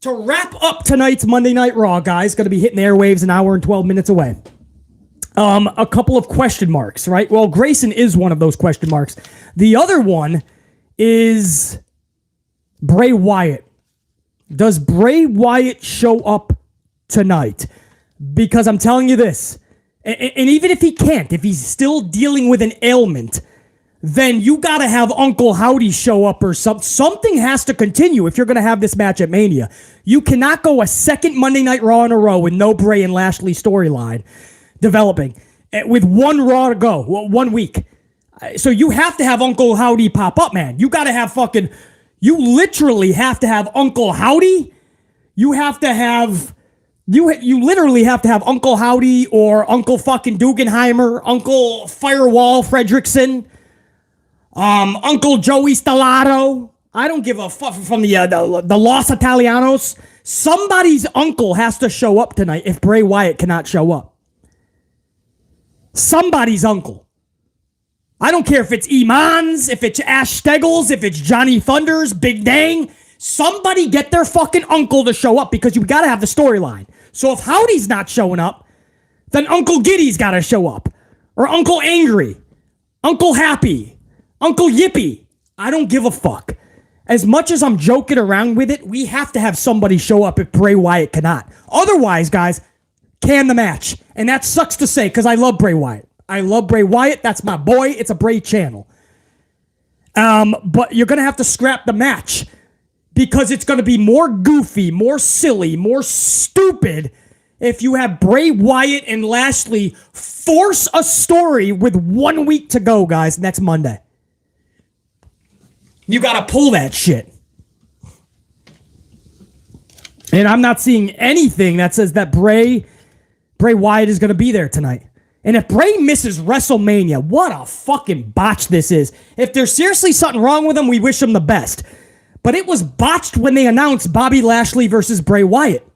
to wrap up tonight's Monday Night Raw, guys, going to be hitting the airwaves an hour and 12 minutes away. A couple of question marks, right? Well, Grayson is one of those question marks. The other one is Bray Wyatt. Does Bray Wyatt show up tonight? Because I'm telling you this, and even if he can't, if he's still dealing with an ailment, then you got to have Uncle Howdy show up or something. Something has to continue if you're going to have this match at Mania. You cannot go a second Monday Night Raw in a row with no Bray and Lashley storyline developing with one Raw to go, 1 week. So you have to have Uncle Howdy pop up, man. You got to have you literally have to have Uncle Howdy. You literally have to have Uncle Howdy or Uncle fucking Dugenheimer, Uncle Firewall Fredrickson, Uncle Joey Stellato. I don't give a fuck from the Los Italianos. Somebody's uncle has to show up tonight if Bray Wyatt cannot show up. Somebody's uncle. I don't care if it's Iman's, if it's Ash Steggles, if it's Johnny Thunders, Big Dang. Somebody get their fucking uncle to show up because you got to have the storyline. So if Howdy's not showing up, then Uncle Giddy's got to show up. Or Uncle Angry, Uncle Happy, Uncle Yippee. I don't give a fuck. As much as I'm joking around with it, we have to have somebody show up if Bray Wyatt cannot. Otherwise, guys, can the match. And that sucks to say because I love Bray Wyatt. I love Bray Wyatt. That's my boy. It's a Bray channel. But you're going to have to scrap the match because it's going to be more goofy, more silly, more stupid if you have Bray Wyatt and Lashley force a story with 1 week to go, guys, next Monday. You got to pull that shit. And I'm not seeing anything that says that Bray Wyatt is going to be there tonight. And if Bray misses WrestleMania, what a fucking botch this is. If there's seriously something wrong with him, we wish him the best. But it was botched when they announced Bobby Lashley versus Bray Wyatt.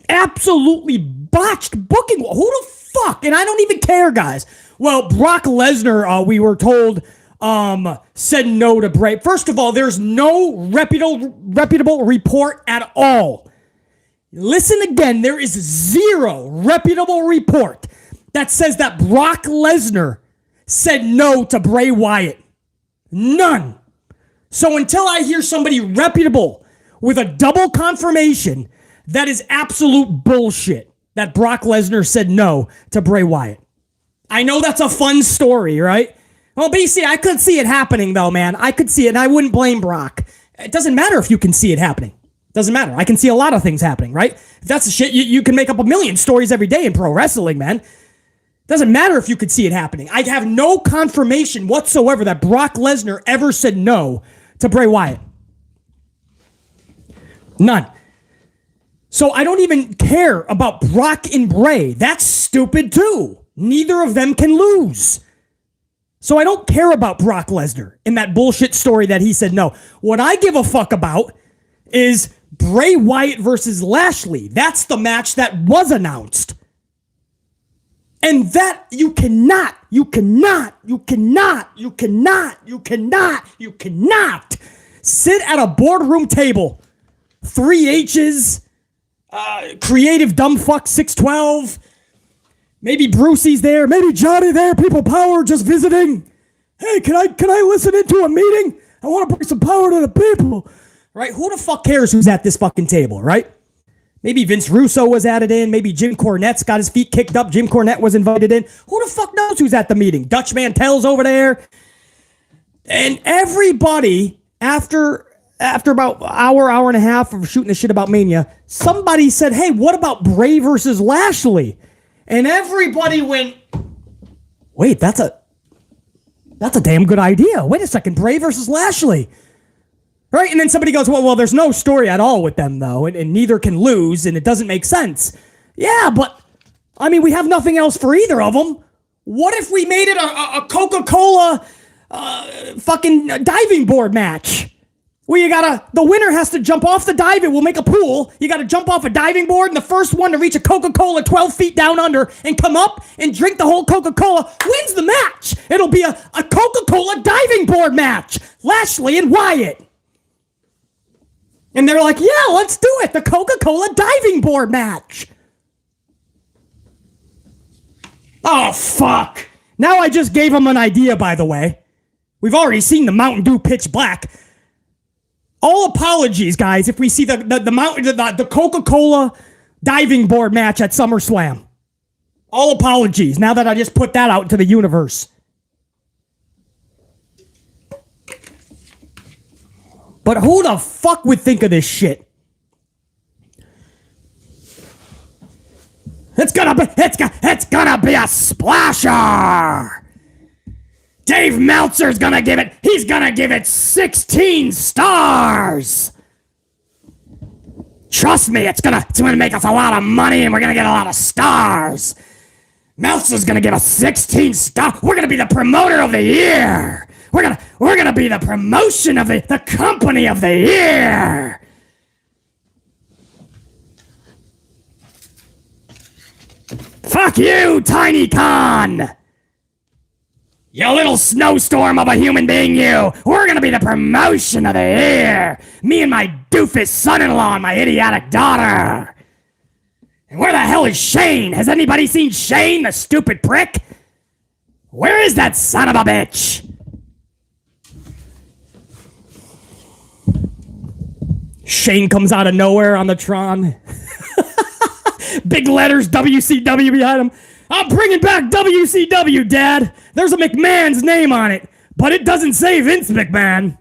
Absolutely botched booking. Who the fuck? And I don't even care, guys. Well, Brock Lesnar, we were told, said no to Bray. First of all, there's no reputable report at all. Listen again, there is zero reputable report that says that Brock Lesnar said no to Bray Wyatt. None. So until I hear somebody reputable with a double confirmation, that is absolute bullshit that Brock Lesnar said no to Bray Wyatt. I know that's a fun story, right? Well, BC, I could see it happening though, man. I could see it and I wouldn't blame Brock. It doesn't matter if you can see it happening. Doesn't matter. I can see a lot of things happening, right? If that's the shit, you can make up a million stories every day in pro wrestling, man. Doesn't matter if you could see it happening. I have no confirmation whatsoever that Brock Lesnar ever said no to Bray Wyatt. None. So I don't even care about Brock and Bray. That's stupid too. Neither of them can lose. So I don't care about Brock Lesnar in that bullshit story that he said no. What I give a fuck about is Bray Wyatt versus Lashley. That's the match that was announced. And that you cannot sit at a boardroom table. 3 H's, creative dumbfuck 612, maybe Brucey's there, maybe Johnny there, people power just visiting. Hey, can I listen into a meeting? I want to bring some power to the people. Right? Who the fuck cares who's at this fucking table, right? Maybe Vince Russo was added in. Maybe Jim Cornette's got his feet kicked up. Jim Cornette was invited in. Who the fuck knows who's at the meeting? Dutch Mantel's over there. And everybody, after about hour and a half of shooting the shit about Mania, somebody said, hey, what about Bray versus Lashley? And everybody went, wait, that's a damn good idea. Wait a second, Bray versus Lashley. Right? And then somebody goes, well, there's no story at all with them, though, and neither can lose, and it doesn't make sense. Yeah, but, I mean, we have nothing else for either of them. What if we made it a Coca-Cola fucking diving board match? Where the winner has to jump off the diving. We'll make a pool. You got to jump off a diving board, and the first one to reach a Coca-Cola 12 feet down under and come up and drink the whole Coca-Cola wins the match. It'll be a Coca-Cola diving board match. Lashley and Wyatt. And they're like, yeah, let's do it. The Coca-Cola diving board match. Oh, fuck. Now I just gave them an idea, by the way. We've already seen the Mountain Dew Pitch Black. All apologies, guys, if we see the Coca-Cola diving board match at SummerSlam. All apologies, now that I just put that out into the universe. But who the fuck would think of this shit? It's gonna be a splasher. Dave Meltzer's gonna give it 16 stars. Trust me, it's gonna make us a lot of money and we're gonna get a lot of stars. Meltzer's gonna give us 16 stars. We're gonna be the promoter of the year. We're gonna be the promotion of the company of the year. Fuck you, Tiny Con. You little snowstorm of a human being, you. We're gonna be the promotion of the year. Me and my doofus son-in-law and my idiotic daughter. And where the hell is Shane? Has anybody seen Shane, the stupid prick? Where is that son of a bitch? Shane comes out of nowhere on the Tron. Big letters, WCW behind him. I'm bringing back WCW, Dad. There's a McMahon's name on it, but it doesn't say Vince McMahon.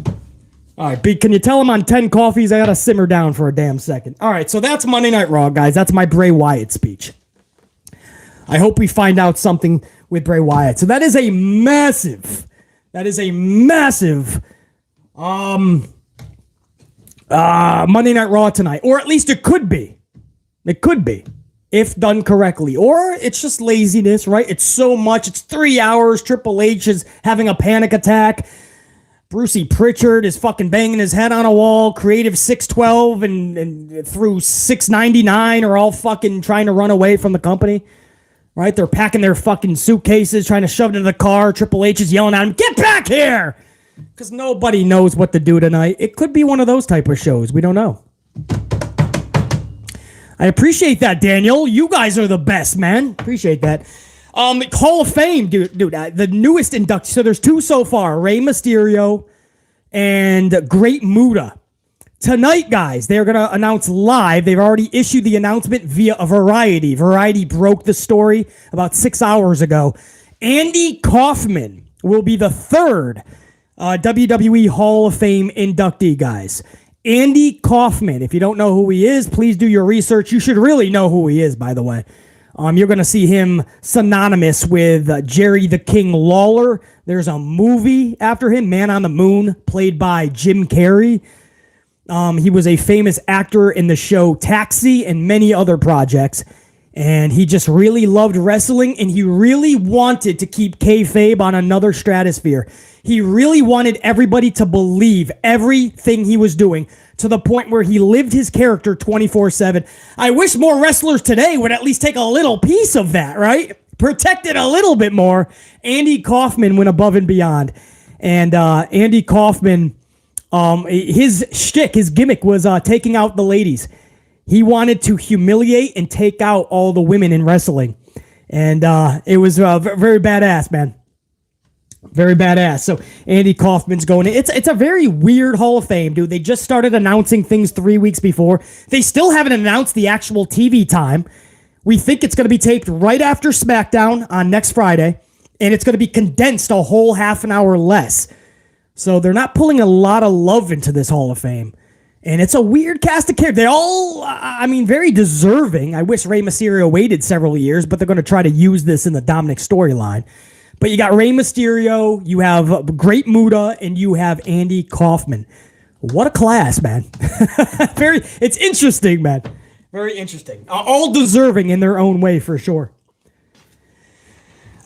All right, B, can you tell him on 10 coffees I gotta simmer down for a damn second? All right, so that's Monday Night Raw, guys. That's my Bray Wyatt speech. I hope we find out something with Bray Wyatt. So that is a massive Monday Night Raw tonight, or at least it could be. It could be, if done correctly. Or it's just laziness, right? It's so much. It's 3 hours. Triple H is having a panic attack. Brucey Pritchard is fucking banging his head on a wall. Creative 612 and through 699 are all fucking trying to run away from the company, right? They're packing their fucking suitcases, trying to shove it into the car. Triple H is yelling at him, "Get back here!" Because nobody knows what to do tonight. It could be one of those type of shows. We don't know. I appreciate that, Daniel. You guys are the best, man. Appreciate that. Hall of Fame, dude. The newest inductee. So there's two so far: Rey Mysterio and Great Muta. Tonight, guys, they're gonna announce live. They've already issued the announcement via a Variety. Variety broke the story about 6 hours ago. Andy Kaufman will be the third WWE Hall of Fame inductee, guys. Andy Kaufman. If you don't know who he is, please do your research. You should really know who he is, by the way. You're going to see him synonymous with Jerry the King Lawler. There's a movie after him, Man on the Moon, played by Jim Carrey. He was a famous actor in the show Taxi and many other projects. And he just really loved wrestling, and he really wanted to keep kayfabe on another stratosphere. He really wanted everybody to believe everything he was doing, to the point where he lived his character 24/7. I wish more wrestlers today would at least take a little piece of that, right? Protect it a little bit more. Andy Kaufman went above and beyond. And Andy Kaufman, his shtick, his gimmick was taking out the ladies. He wanted to humiliate and take out all the women in wrestling. And it was very badass, man. Very badass. So Andy Kaufman's going in. It's a very weird Hall of Fame, dude. They just started announcing things 3 weeks before. They still haven't announced the actual TV time. We think it's going to be taped right after SmackDown on next Friday, and it's going to be condensed a whole half an hour less. So they're not pulling a lot of love into this Hall of Fame. And it's a weird cast of characters. They all, very deserving. I wish Rey Mysterio waited several years, but they're going to try to use this in the Dominic storyline. But you got Rey Mysterio, you have Great Muta, and you have Andy Kaufman. What a class, man. It's interesting, man. Very interesting. All deserving in their own way, for sure.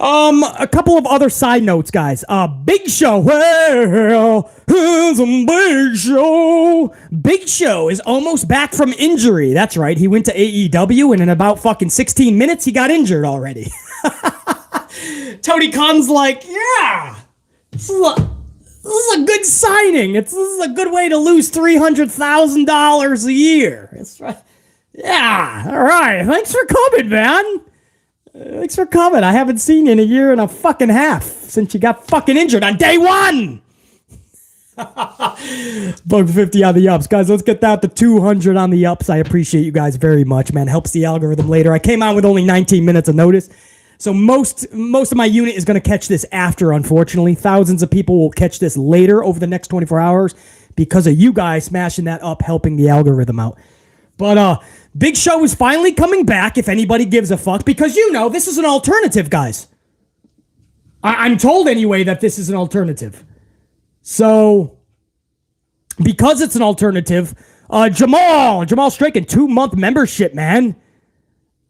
A couple of other side notes, guys. Big Show. Well, it's a Big Show. Big Show is almost back from injury. That's right. He went to AEW, and in about fucking 16 minutes, he got injured already. Tony Khan's like, yeah, this is a good signing. This is a good way to lose $300,000 a year. That's right. Yeah, all right. Thanks for coming, man. Thanks for coming. I haven't seen you in a year and a fucking half since you got fucking injured on day one. Bug 50 on the ups. Guys, let's get that to 200 on the ups. I appreciate you guys very much, man. Helps the algorithm later. I came on with only 19 minutes of notice. So most of my unit is going to catch this after, unfortunately. Thousands of people will catch this later over the next 24 hours because of you guys smashing that up, helping the algorithm out. But Big Show is finally coming back, if anybody gives a fuck, because this is an alternative, guys. I'm told anyway that this is an alternative. So, because it's an alternative, Jamal Straken, 2-month membership, man.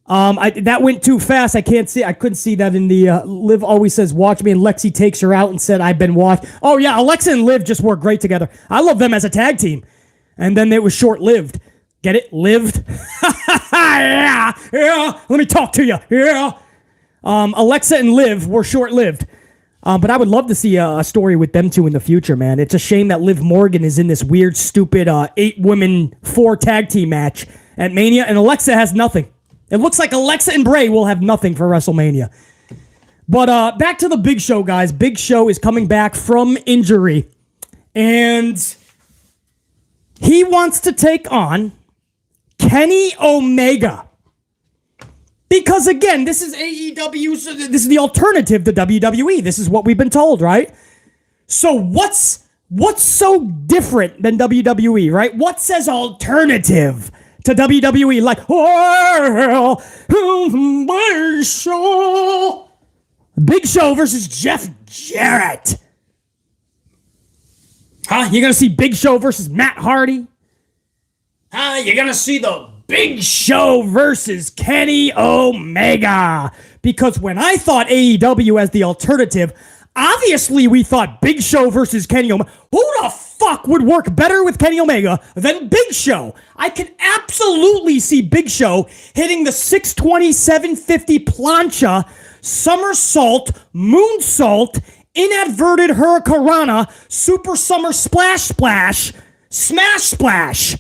That went too fast. I couldn't see that in the Liv always says watch me, and Lexi takes her out and said I've been watched. Oh yeah, Alexa and Liv just work great together. I love them as a tag team. And then it was short-lived. Get it? Lived? yeah. Let me talk to you. Yeah. Alexa and Liv were short-lived. But I would love to see a story with them two in the future, man. It's a shame that Liv Morgan is in this weird, stupid 8-women 4 tag team match at Mania, and Alexa has nothing. It looks like Alexa and Bray will have nothing for WrestleMania. But back to the Big Show, guys. Big Show is coming back from injury. And he wants to take on Kenny Omega. Because, again, this is AEW's, this is the alternative to WWE. This is what we've been told, right? So what's so different than WWE, right? What says alternative to WWE? Like, Big Show. Big Show versus Jeff Jarrett. Huh? You're going to see Big Show versus Matt Hardy? Huh? You're going to see the Big Show versus Kenny Omega. Because when I thought AEW as the alternative, obviously we thought Big Show versus Kenny Omega. Who the fuck would work better with Kenny Omega than Big Show? I can absolutely see Big Show hitting the 620, 750 plancha, somersault, moonsault, inadverted hurricanrana, super summer splash splash, smash splash.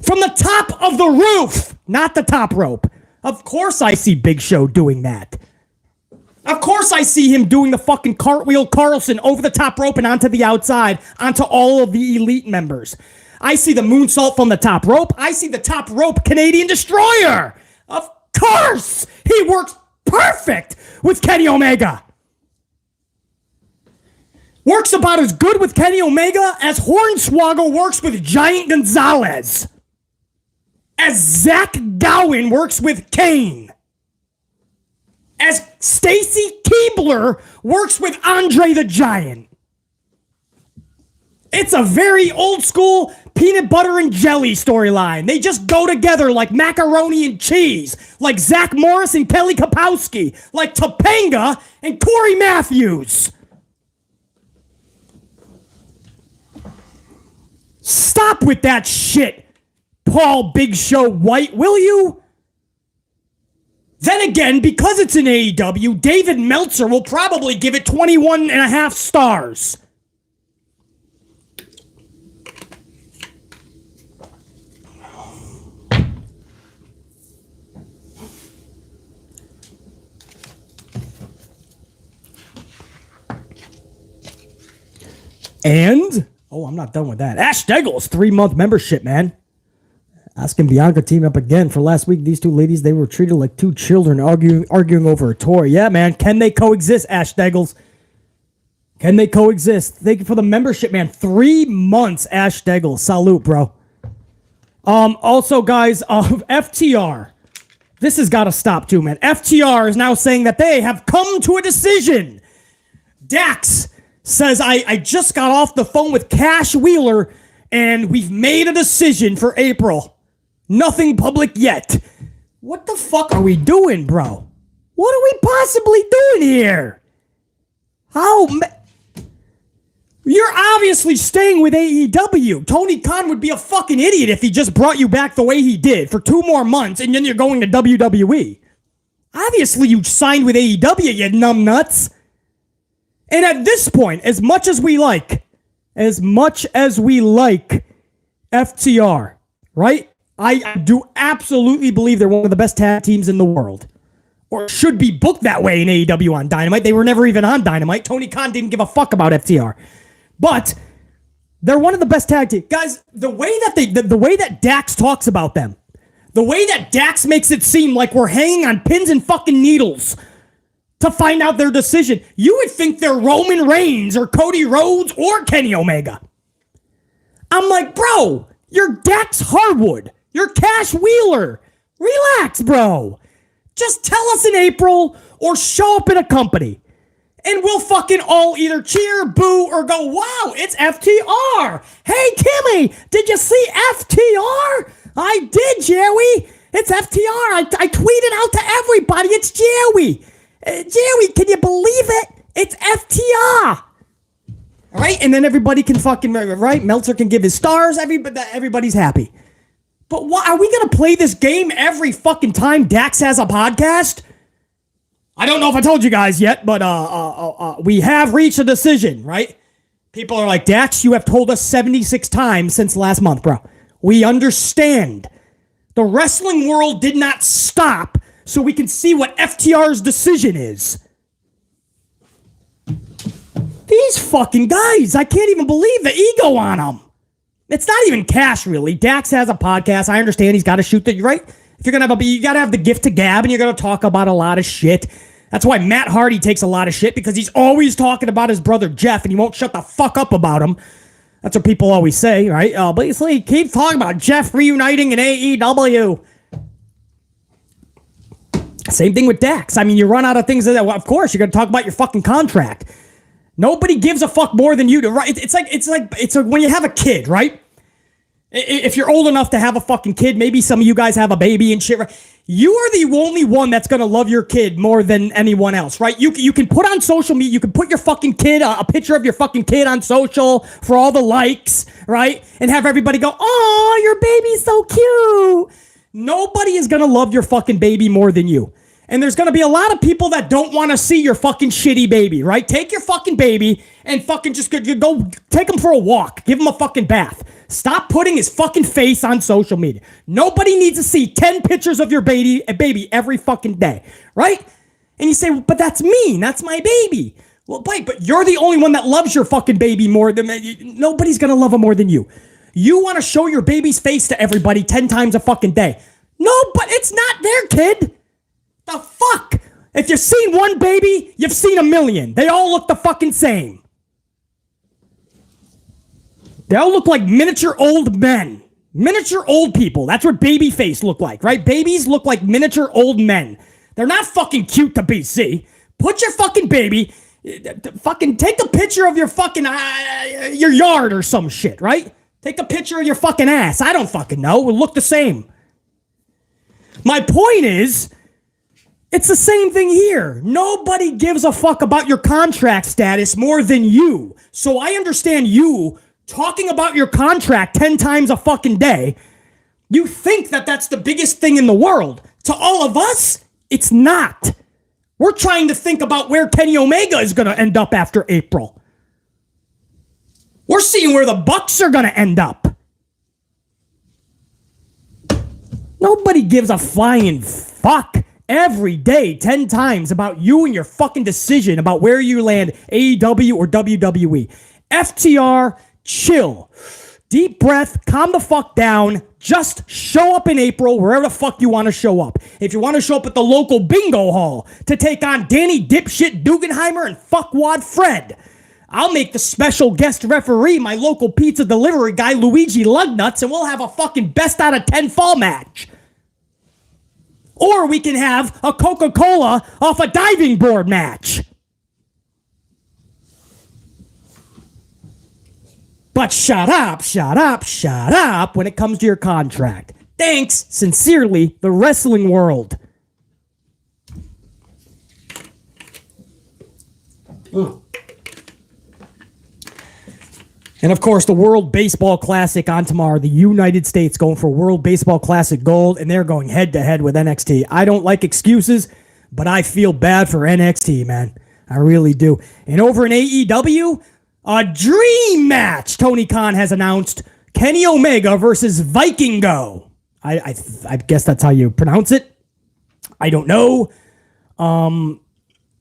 From the top of the roof, not the top rope. Of course I see Big Show doing that. Of course I see him doing the fucking cartwheel Carlson over the top rope and onto the outside, onto all of the elite members. I see the moonsault from the top rope. I see the top rope Canadian Destroyer. Of course he works perfect with Kenny Omega. Works about as good with Kenny Omega as Hornswoggle works with Giant Gonzalez. As Zach Gowen works with Kane. As Stacy Keibler works with Andre the Giant. It's a very old school peanut butter and jelly storyline. They just go together like macaroni and cheese. Like Zach Morris and Kelly Kapowski. Like Topanga and Corey Matthews. Stop with that shit, Paul Big Show White, will you? Then again, because it's an AEW, David Meltzer will probably give it 21.5 stars. And, I'm not done with that. Ash Steggles, 3-month membership, man. Asking Bianca team up again for last week. These two ladies, they were treated like two children arguing over a toy. Yeah, man. Can they coexist, Ash Steggles? Can they coexist? Thank you for the membership, man. 3 months, Ash Steggles. Salute, bro. Also, guys, FTR. This has got to stop, too, man. FTR is now saying that they have come to a decision. Dax says, I just got off the phone with Cash Wheeler, and we've made a decision for April. Nothing public yet. What the fuck are we doing, bro? What are we possibly doing here? You're obviously staying with AEW. Tony Khan would be a fucking idiot if he just brought you back the way he did for 2 more months and then you're going to WWE. Obviously, you signed with AEW, you numbnuts. And at this point, as much as we like FTR, right? I do absolutely believe they're one of the best tag teams in the world. Or should be booked that way in AEW on Dynamite. They were never even on Dynamite. Tony Khan didn't give a fuck about FTR. But they're one of the best tag teams. Guys, the way that Dax talks about them, the way that Dax makes it seem like we're hanging on pins and fucking needles to find out their decision, you would think they're Roman Reigns or Cody Rhodes or Kenny Omega. I'm like, bro, you're Dax Harwood. You're Cash Wheeler. Relax, bro. Just tell us in April or show up in a company. And we'll fucking all either cheer, boo, or go, wow, it's FTR. Hey, Kimmy, did you see FTR? I did, Jerry. It's FTR. I tweeted out to everybody. It's Jerry. Jerry, can you believe it? It's FTR. All right? And then everybody can fucking, right? Meltzer can give his stars. Everybody's happy. But why are we going to play this game every fucking time Dax has a podcast? I don't know if I told you guys yet, but we have reached a decision, right? People are like, Dax, you have told us 76 times since last month, bro. We understand. The wrestling world did not stop so we can see what FTR's decision is. These fucking guys, I can't even believe the ego on them. It's not even Cash, really. Dax has a podcast. I understand he's got to shoot the, right? If you're going to you got to have the gift to gab and you're going to talk about a lot of shit. That's why Matt Hardy takes a lot of shit because he's always talking about his brother Jeff and he won't shut the fuck up about him. That's what people always say, right? But he keeps talking about Jeff reuniting in AEW. Same thing with Dax. I mean, you run out of things. Well, of course, you're going to talk about your fucking contract. Nobody gives a fuck more than you do, right? It's like when you have a kid, right? If you're old enough to have a fucking kid, maybe some of you guys have a baby and shit, right? You are the only one that's going to love your kid more than anyone else, right? You can put on social media, you can put your fucking kid, a picture of your fucking kid on social for all the likes, right? And have everybody go, oh, your baby's so cute. Nobody is going to love your fucking baby more than you. And there's going to be a lot of people that don't want to see your fucking shitty baby, right? Take your fucking baby and fucking just go take him for a walk. Give him a fucking bath. Stop putting his fucking face on social media. Nobody needs to see 10 pictures of your baby every fucking day, right? And you say, well, but that's me. That's my baby. Well, Blake, but you're the only one that loves your fucking baby more than... Nobody's going to love him more than you. You want to show your baby's face to everybody 10 times a fucking day. No, but it's not their kid. The fuck? If you've seen one baby, you've seen a million. They all look the fucking same. They all look like miniature old men. Miniature old people. That's what baby face look like, right? Babies look like miniature old men. They're not fucking cute to be see. Put your fucking baby, fucking take a picture of your fucking, your yard or some shit, right? Take a picture of your fucking ass. I don't fucking know. It will look the same. My point is, it's the same thing here. Nobody gives a fuck about your contract status more than you. So I understand you talking about your contract 10 times a fucking day. You think that that's the biggest thing in the world. To all of us, it's not. We're trying to think about where Kenny Omega is going to end up after April. We're seeing where the Bucks are going to end up. Nobody gives a flying fuck every day 10 times about you and your fucking decision about where you land, AEW or WWE. FTR, chill. Deep breath, calm the fuck down. Just show up in April wherever the fuck you want to show up. If you want to show up at the local bingo hall to take on Danny Dipshit Dugenheimer and Fuckwad Fred, I'll make the special guest referee my local pizza delivery guy Luigi Lugnuts, and we'll have a fucking best out of 10 fall match. Or we can have a Coca-Cola off a diving board match. But shut up when it comes to your contract. Thanks, sincerely, the wrestling world. And of course, the World Baseball Classic on tomorrow. The United States going for World Baseball Classic gold, and they're going head-to-head with NXT. I don't like excuses, but I feel bad for NXT, man. I really do. And over in AEW, a dream match Tony Khan has announced. Kenny Omega versus Vikingo. I guess that's how you pronounce it. I don't know.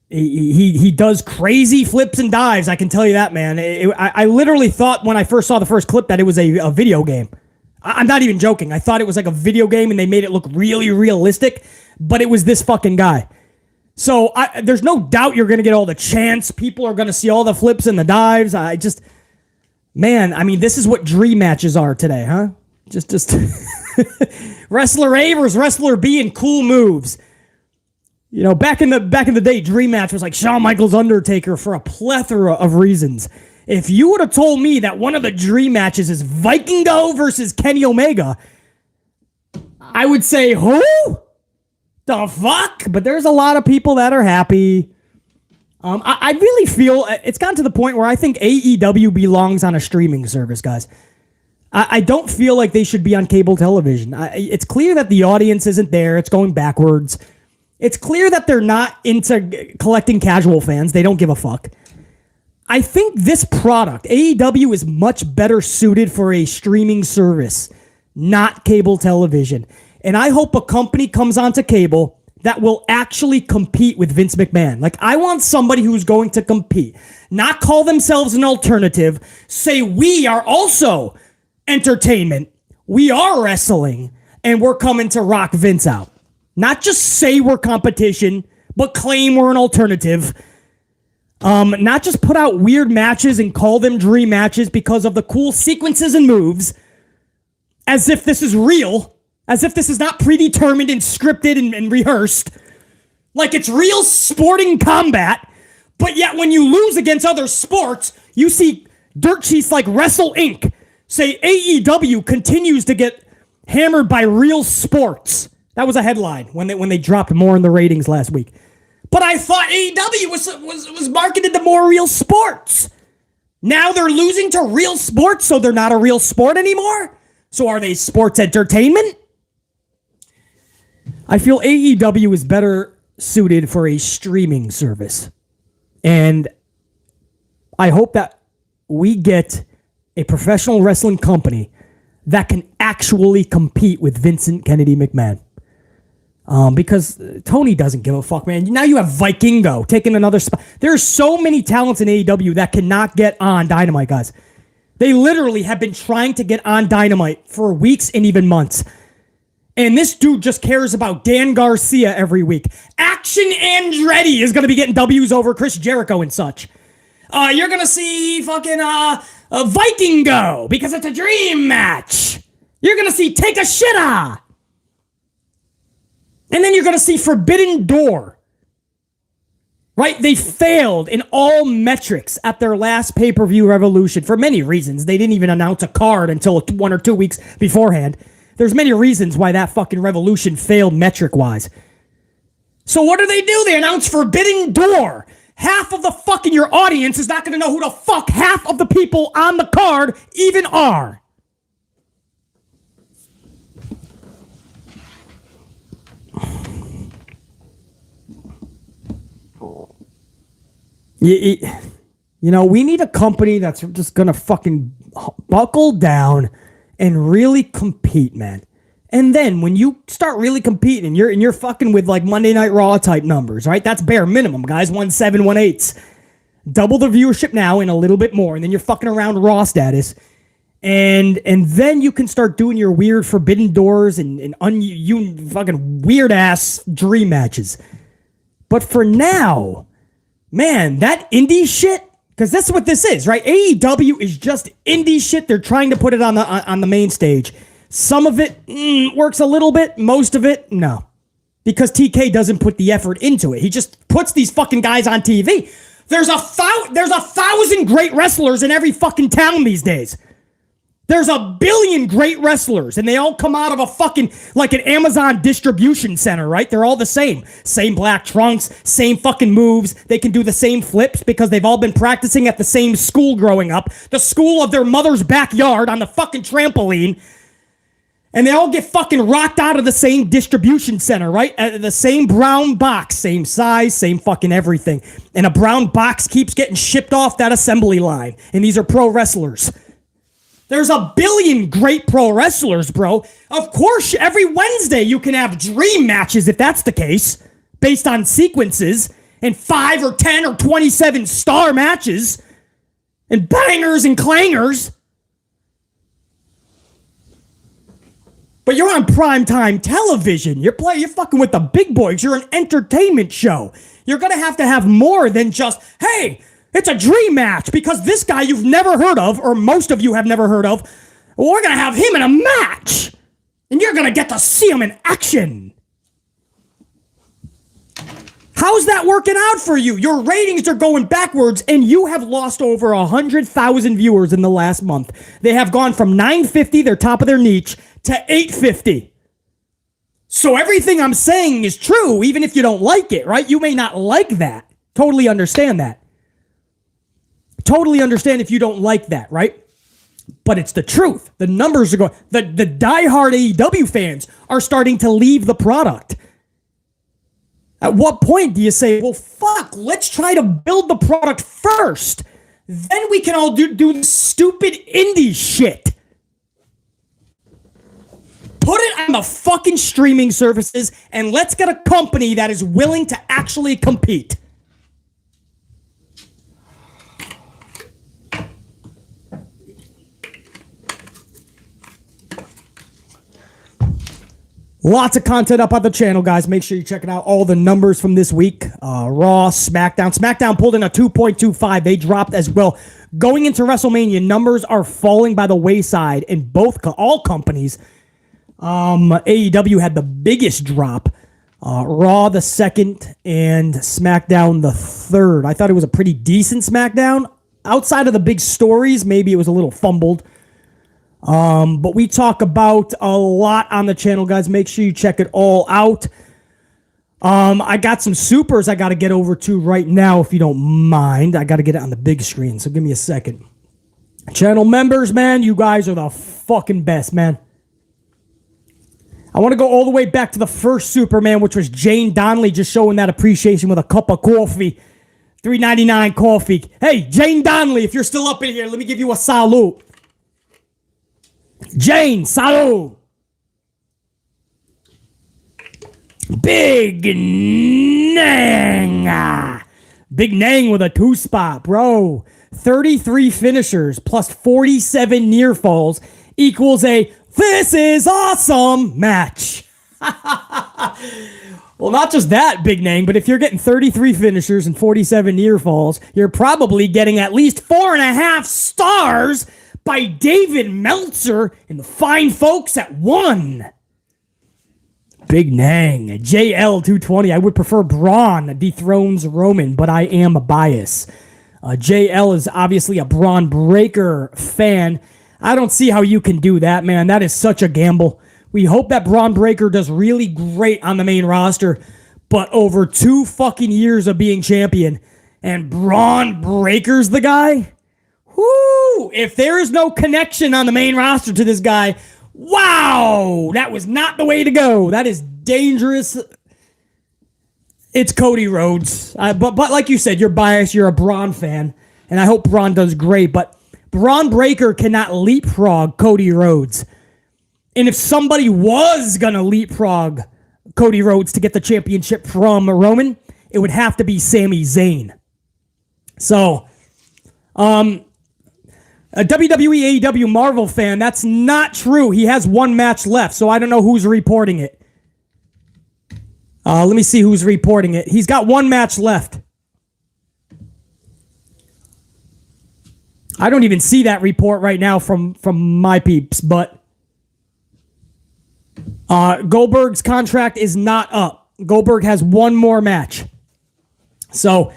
He does crazy flips and dives. I can tell you that, man. I literally thought when I first saw the first clip that it was a video game. I'm not even joking. I thought it was like a video game and they made it look really realistic, but it was this fucking guy. So there's no doubt you're going to get all the chants. People are going to see all the flips and the dives. Man, I mean, this is what dream matches are today, huh? Just Wrestler A versus Wrestler B and cool moves. You know, back in the day, dream match was like Shawn Michaels Undertaker for a plethora of reasons. If you would have told me that one of the dream matches is Vikingo versus Kenny Omega, I would say, who? The fuck? But there's a lot of people that are happy. I really feel it's gotten to the point where I think AEW belongs on a streaming service, guys. I don't feel like they should be on cable television. It's clear that the audience isn't there. It's going backwards. It's clear that they're not into collecting casual fans. They don't give a fuck. I think this product, AEW, is much better suited for a streaming service, not cable television. And I hope a company comes onto cable that will actually compete with Vince McMahon. Like, I want somebody who's going to compete, not call themselves an alternative, say we are also entertainment, we are wrestling, and we're coming to rock Vince out. Not just say we're competition, but claim we're an alternative. Not just put out weird matches and call them dream matches because of the cool sequences and moves, as if this is real. As if this is not predetermined and scripted and rehearsed. Like it's real sporting combat. But yet when you lose against other sports, you see dirt sheets like Wrestle Inc. say AEW continues to get hammered by real sports. That was a headline when they dropped more in the ratings last week. But I thought AEW was marketed to more real sports. Now they're losing to real sports, so they're not a real sport anymore? So are they sports entertainment? I feel AEW is better suited for a streaming service. And I hope that we get a professional wrestling company that can actually compete with Vincent Kennedy McMahon. Because Tony doesn't give a fuck, man. Now you have Vikingo taking another spot. There are so many talents in AEW that cannot get on Dynamite, guys. They literally have been trying to get on Dynamite for weeks and even months. And this dude just cares about Dan Garcia every week. Action Andretti is going to be getting W's over Chris Jericho and such. You're going to see fucking Vikingo because it's a dream match. You're going to see Take a Shitta. And then you're going to see Forbidden Door. Right? They failed in all metrics at their last pay-per-view Revolution for many reasons. They didn't even announce a card until 1 or 2 weeks beforehand. There's many reasons why that fucking Revolution failed metric-wise. So what do? They announce Forbidden Door. Half of the fucking your audience is not going to know who the fuck half of the people on the card even are. You know, we need a company that's just going to fucking buckle down and really compete, man. And then when you start really competing, you're fucking with like Monday Night Raw type numbers, right? That's bare minimum, guys. 17, 18. double the viewership now and a little bit more, and then you're fucking around Raw status. And then you can start doing your weird Forbidden Doors and fucking weird ass dream matches. But for now, man, that indie shit, because that's what this is, right? AEW is just indie shit. They're trying to put it on the main stage. Some of it works a little bit. Most of it, no. Because TK doesn't put the effort into it. He just puts these fucking guys on TV. There's a 1,000 great wrestlers in every fucking town these days. There's a billion great wrestlers, and they all come out of a fucking, like an Amazon distribution center, right? They're all the same. Same black trunks, same fucking moves. They can do the same flips because they've all been practicing at the same school growing up. The school of their mother's backyard on the fucking trampoline. And they all get fucking rocked out of the same distribution center, right? The same brown box, same size, same fucking everything. And a brown box keeps getting shipped off that assembly line. And these are pro wrestlers. There's a billion great pro wrestlers, bro. Of course, every Wednesday you can have dream matches if that's the case, based on sequences, and 5 or 10 or 27 star matches, and bangers and clangers. But you're on primetime television. You're fucking with the big boys. You're an entertainment show. You're going to have more than just, hey, it's a dream match because this guy you've never heard of, or most of you have never heard of, we're going to have him in a match. And you're going to get to see him in action. How's that working out for you? Your ratings are going backwards, and you have lost over 100,000 viewers in the last month. They have gone from 950, their top of their niche, to 850. So everything I'm saying is true, even if you don't like it, right? You may not like that. Totally understand that. Totally understand if you don't like that, right? But it's the truth. The numbers are going. The diehard AEW fans are starting to leave the product. At what point do you say, well, fuck, let's try to build the product first. Then we can all do the stupid indie shit. Put it on the fucking streaming services and let's get a company that is willing to actually compete. Lots of content up on the channel, guys. Make sure you're checking out all the numbers from this week. Raw, SmackDown. SmackDown pulled in a 2.25. They dropped as well. Going into WrestleMania, numbers are falling by the wayside in all companies. AEW had the biggest drop. Raw the second and SmackDown the third. I thought it was a pretty decent SmackDown. Outside of the big stories, maybe it was a little fumbled. But we talk about a lot on the channel, guys. Make sure you check it all out. I got some supers I got to get over to right now, if you don't mind. I got to get it on the big screen, so give me a second. Channel members, man, you guys are the fucking best, man. I want to go all the way back to the first Superman, which was Jane Donnelly, just showing that appreciation with a cup of coffee. $3.99 coffee. Hey, Jane Donnelly, if you're still up in here, let me give you a salute. Jane, salute. Big Nang. Big Nang with a 2-spot, bro. 33 finishers plus 47 near falls equals a "this is awesome" match. Well, not just that, Big Nang, but if you're getting 33 finishers and 47 near falls, you're probably getting at least 4.5 stars by David Meltzer and the fine folks at 1. Big Nang. JL220. I would prefer Braun dethrones Roman, but I am a bias. JL is obviously a Braun Breaker fan. I don't see how you can do that, man. That is such a gamble. We hope that Braun Breaker does really great on the main roster, but over 2 fucking years of being champion, and Braun Breaker's the guy? Whoo! If there is no connection on the main roster to this guy, wow! That was not the way to go. That is dangerous. It's Cody Rhodes. But like you said, you're biased. You're a Braun fan, and I hope Braun does great, but Braun Breaker cannot leapfrog Cody Rhodes. And if somebody was going to leapfrog Cody Rhodes to get the championship from Roman, it would have to be Sami Zayn. So, a WWE AEW Marvel fan, that's not true. He has one match left, so I don't know who's reporting it. Let me see who's reporting it. He's got one match left. I don't even see that report right now from my peeps, but Goldberg's contract is not up. Goldberg has one more match. So,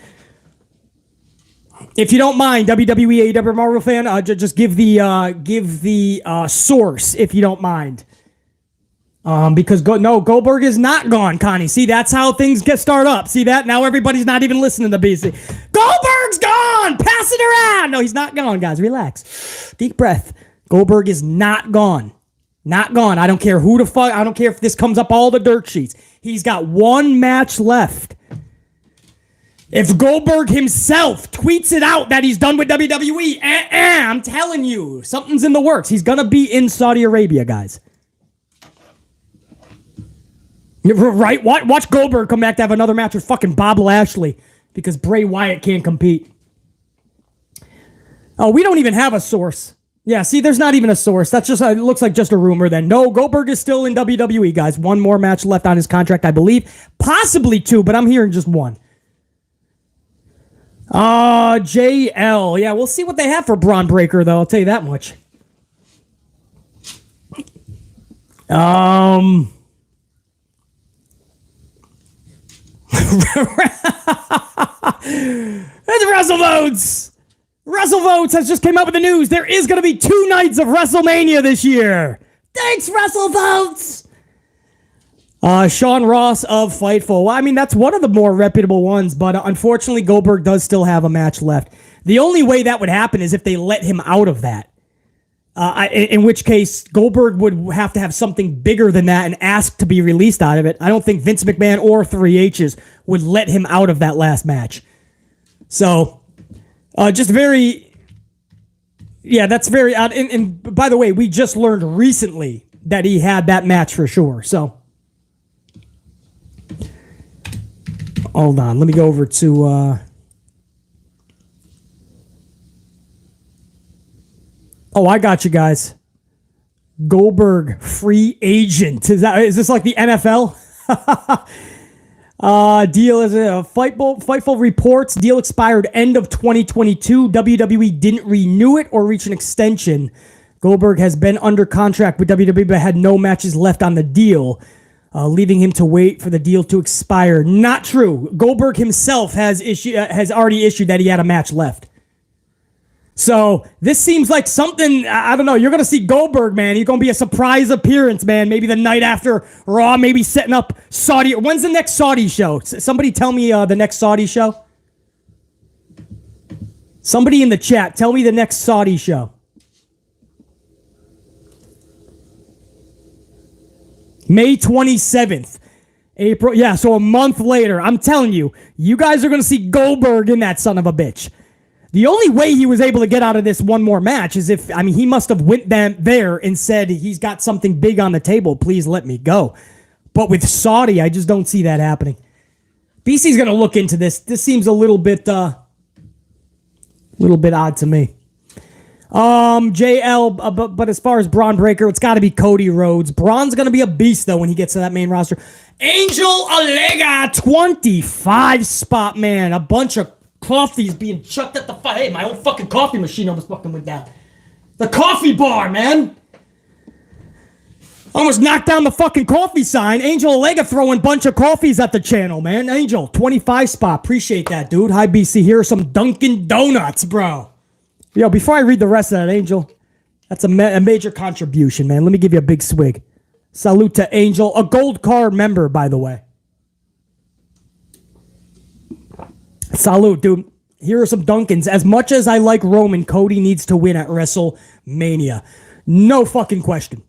if you don't mind, WWE AEW Marvel fan, just give the source if you don't mind, because Goldberg is not gone, Connie. See, that's how things get started up. See that? Now everybody's not even listening to BC. Goldberg's gone. Pass it around. No, he's not gone, guys. Relax. Deep breath. Goldberg is not gone. Not gone. I don't care who the fuck. I don't care if this comes up all the dirt sheets. He's got one match left. If Goldberg himself tweets it out that he's done with WWE, I'm telling you, something's in the works. He's going to be in Saudi Arabia, guys. Right? Watch Goldberg come back to have another match with fucking Bob Lashley because Bray Wyatt can't compete. Oh, we don't even have a source. Yeah, see, there's not even a source. That's just, it looks like just a rumor then. No, Goldberg is still in WWE, guys. One more match left on his contract, I believe. Possibly two, but I'm hearing just one. JL. Yeah, we'll see what they have for Braun Breaker, though. I'll tell you that much. It's WrestleVotes. WrestleVotes has just came up with the news. There is going to be 2 nights of WrestleMania this year. Thanks, WrestleVotes. Sean Ross of Fightful. Well, I mean, that's one of the more reputable ones, but unfortunately, Goldberg does still have a match left. The only way that would happen is if they let him out of that. In which case, Goldberg would have to have something bigger than that and ask to be released out of it. I don't think Vince McMahon or 3H's would let him out of that last match. So, just very... Yeah, that's very odd. And by the way, we just learned recently that he had that match for sure, so... Hold on, let me go over to oh, I got you guys. Goldberg free agent. Is this like the NFL? Deal is a Fightful reports deal expired end of 2022. WWE didn't renew it or reach an extension. Goldberg has been under contract with WWE but had no matches left on the deal. Leaving him to wait for the deal to expire. Not true. Goldberg himself has already issued that he had a match left. So this seems like something, I don't know, you're going to see Goldberg, man. He's going to be a surprise appearance, man. Maybe the night after Raw, maybe setting up Saudi. When's the next Saudi show? Somebody tell me the next Saudi show. Somebody in the chat, tell me the next Saudi show. May 27th. April. Yeah, so a month later. I'm telling you, you guys are going to see Goldberg in that son of a bitch. The only way he was able to get out of this one more match is if, I mean, he must have went there and said, he's got something big on the table. Please let me go. But with Saudi, I just don't see that happening. BC's going to look into this. This seems a little bit odd to me. JL, but as far as Braun Breaker, it's got to be Cody Rhodes. Braun's going to be a beast, though, when he gets to that main roster. Angel Alega, 25 spot, man. A bunch of coffees being chucked at the fire. Hey, my own fucking coffee machine almost fucking went down. The coffee bar, man. Almost knocked down the fucking coffee sign. Angel Alega throwing bunch of coffees at the channel, man. Angel, 25 spot. Appreciate that, dude. Hi, BC. Here are some Dunkin' Donuts, bro. Yo, before I read the rest of that, Angel, that's a major contribution, man. Let me give you a big swig. Salute to Angel, a gold card member, by the way. Salute, dude. Here are some Dunkins. As much as I like Roman, Cody needs to win at WrestleMania. No fucking question.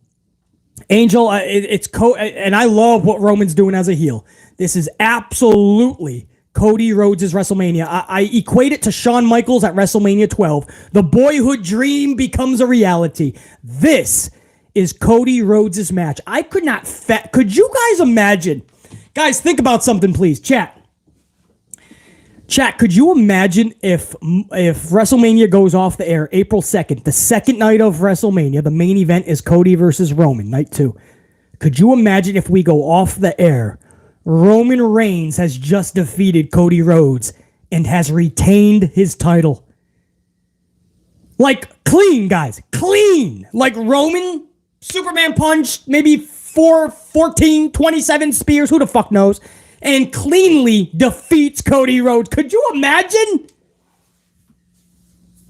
Angel, and I love what Roman's doing as a heel. This is absolutely Cody Rhodes' WrestleMania. I equate it to Shawn Michaels at WrestleMania 12. The boyhood dream becomes a reality. This is Cody Rhodes' match. I could not... Could you guys imagine? Guys, think about something, please. Chat. Chat, could you imagine if WrestleMania goes off the air April 2nd, the second night of WrestleMania, the main event is Cody versus Roman, night 2. Could you imagine if we go off the air, Roman Reigns has just defeated Cody Rhodes and has retained his title? Like, clean, guys. Clean. Like, Roman, Superman punch, maybe 14, 27 spears, who the fuck knows, and cleanly defeats Cody Rhodes. Could you imagine?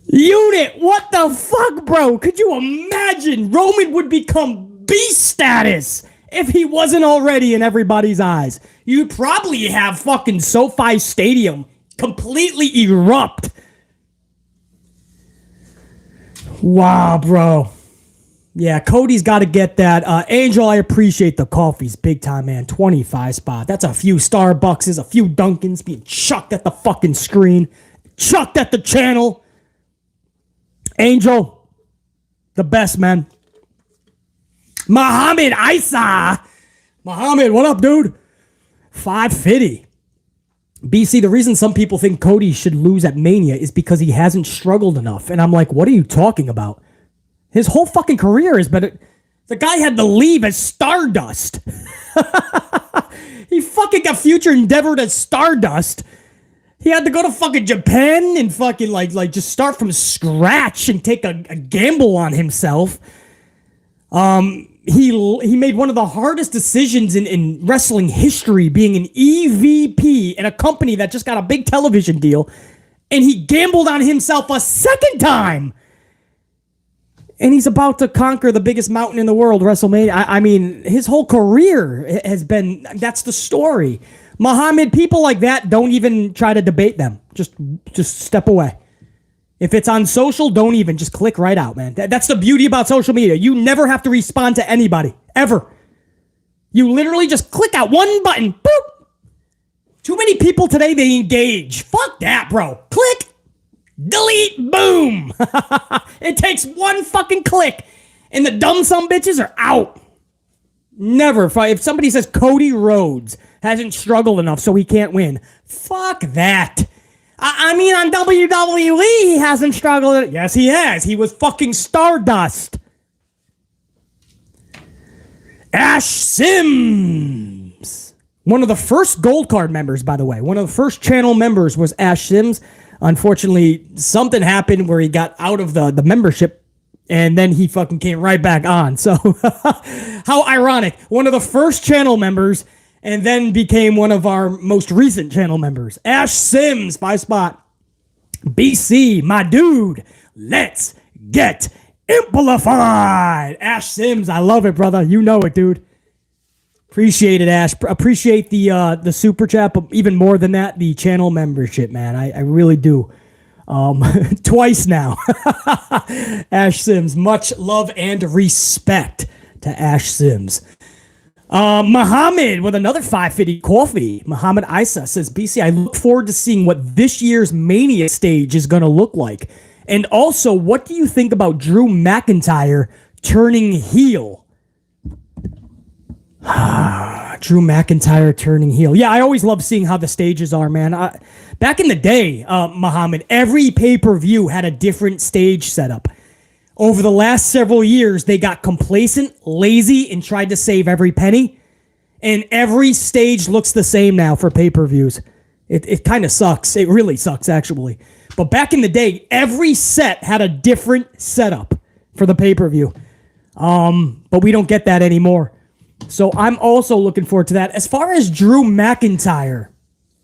Unit, what the fuck, bro? Could you imagine? Roman would become beast status if he wasn't already in everybody's eyes. You'd probably have fucking SoFi Stadium completely erupt. Wow, bro. Yeah, Cody's got to get that. Angel, I appreciate the coffees big time, man. 25 spot. That's a few Starbucks, a few Dunkins being chucked at the fucking screen, chucked at the channel. Angel, the best, man. Muhammad Isa. Muhammad, what up, dude? 550. BC, the reason some people think Cody should lose at Mania is because he hasn't struggled enough. And I'm like, what are you talking about? His whole fucking career has been... The guy had to leave as Stardust. He fucking got future endeavored as Stardust. He had to go to fucking Japan and fucking like just start from scratch and take a gamble on himself. He made one of the hardest decisions in wrestling history, being an EVP in a company that just got a big television deal, and he gambled on himself a second time. And he's about to conquer the biggest mountain in the world, WrestleMania. I mean, his whole career has been, that's the story. Muhammad, people like that, don't even try to debate them. Just step away. If it's on social, don't even. Just click right out, man. That's the beauty about social media. You never have to respond to anybody, ever. You literally just click out one button. Boop. Too many people today, they engage. Fuck that, bro. Click. Delete, boom. It takes one fucking click, and the dumb sumbitches are out. Never. If somebody says Cody Rhodes hasn't struggled enough so he can't win, fuck that. I mean, on WWE, he hasn't struggled. Yes, he has. He was fucking Stardust. Ash Sims. One of the first Gold Card members, by the way. One of the first channel members was Ash Sims. Unfortunately, something happened where he got out of the membership, and then he fucking came right back on. So, how ironic. One of the first channel members, and then became one of our most recent channel members. Ash Sims, 5 spot. BC, my dude, let's get amplified. Ash Sims, I love it, brother. You know it, dude. Appreciate it, Ash. Appreciate the super chat, but even more than that, the channel membership, man. I really do. Twice now. Ash Sims, much love and respect to Ash Sims. Muhammad with another 550 coffee. Muhammad Isa says, BC, I look forward to seeing what this year's Mania stage is going to look like. And also, what do you think about Drew McIntyre turning heel? Drew McIntyre turning heel. Yeah, I always love seeing how the stages are, man. Back in the day, Muhammad, every pay-per-view had a different stage setup. Over the last several years, they got complacent, lazy, and tried to save every penny. And every stage looks the same now for pay-per-views. It kind of sucks. It really sucks, actually. But back in the day, every set had a different setup for the pay-per-view. But we don't get that anymore. So I'm also looking forward to that. As far as Drew McIntyre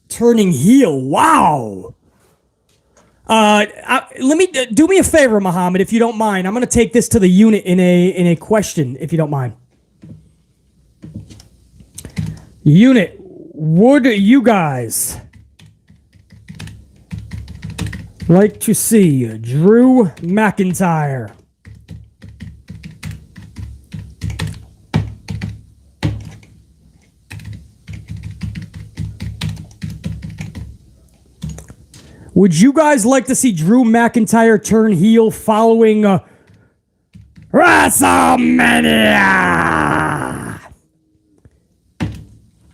turning heel, wow. Let me do me a favor, Muhammad, if you don't mind. I'm going to take this to the unit in a question, if you don't mind. Unit, would you guys like to see Drew McIntyre Would you guys like to see Drew McIntyre turn heel following WrestleMania?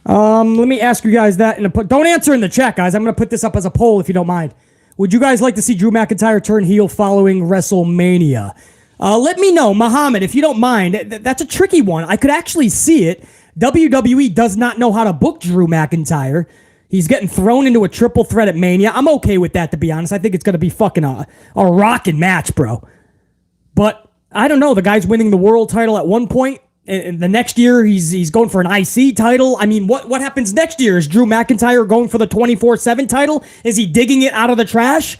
Let me ask you guys that. Don't answer in the chat, guys. I'm going to put this up as a poll if you don't mind. Would you guys like to see Drew McIntyre turn heel following WrestleMania? Let me know, Muhammad, if you don't mind. That's a tricky one. I could actually see it. WWE does not know how to book Drew McIntyre. He's getting thrown into a triple threat at Mania. I'm okay with that, to be honest. I think it's going to be fucking a rockin' match, bro. But I don't know. The guy's winning the world title at one point. And the next year, he's going for an IC title. I mean, what happens next year? Is Drew McIntyre going for the 24/7 title? Is he digging it out of the trash?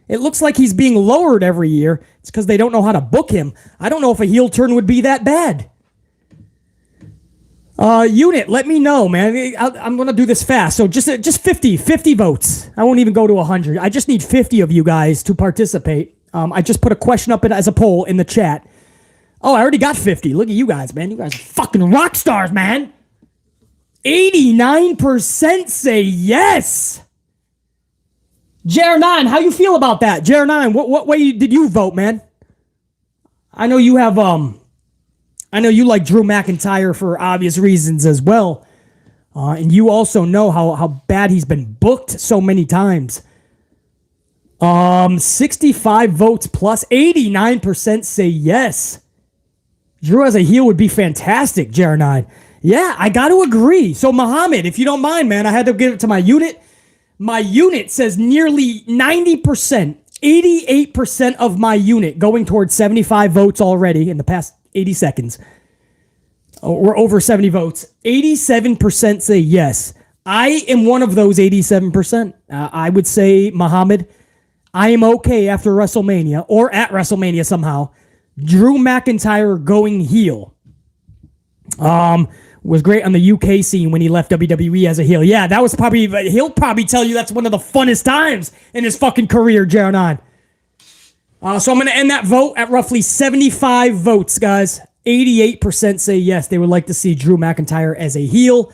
It looks like he's being lowered every year. It's because they don't know how to book him. I don't know if a heel turn would be that bad. Unit, let me know, man. I'm going to do this fast. So just 50 votes. I won't even go to 100. I just need 50 of you guys to participate. I just put a question up as a poll in the chat. Oh, I already got 50. Look at you guys, man. You guys are fucking rock stars, man. 89% say yes. JR9, how you feel about that? JR9, what way did you vote, man? I know you have, I know you like Drew McIntyre for obvious reasons as well. And you also know how bad he's been booked so many times. 65 votes plus 89% say yes. Drew as a heel would be fantastic, JR9. Yeah, I got to agree. So, Muhammad, if you don't mind, man, I had to give it to my unit. My unit says nearly 90%, 88% of my unit going towards 75 votes already in the past 80 seconds. We're over 70 votes. 87% say yes. I am one of those 87%. I would say, Muhammad, I am okay after WrestleMania or at WrestleMania somehow. Drew McIntyre going heel. Was great on the UK scene when he left WWE as a heel. Yeah, that was probably, he'll probably tell you that's one of the funnest times in his fucking career, JR9. So I'm going to end that vote at roughly 75 votes, guys. 88% say yes, they would like to see Drew McIntyre as a heel.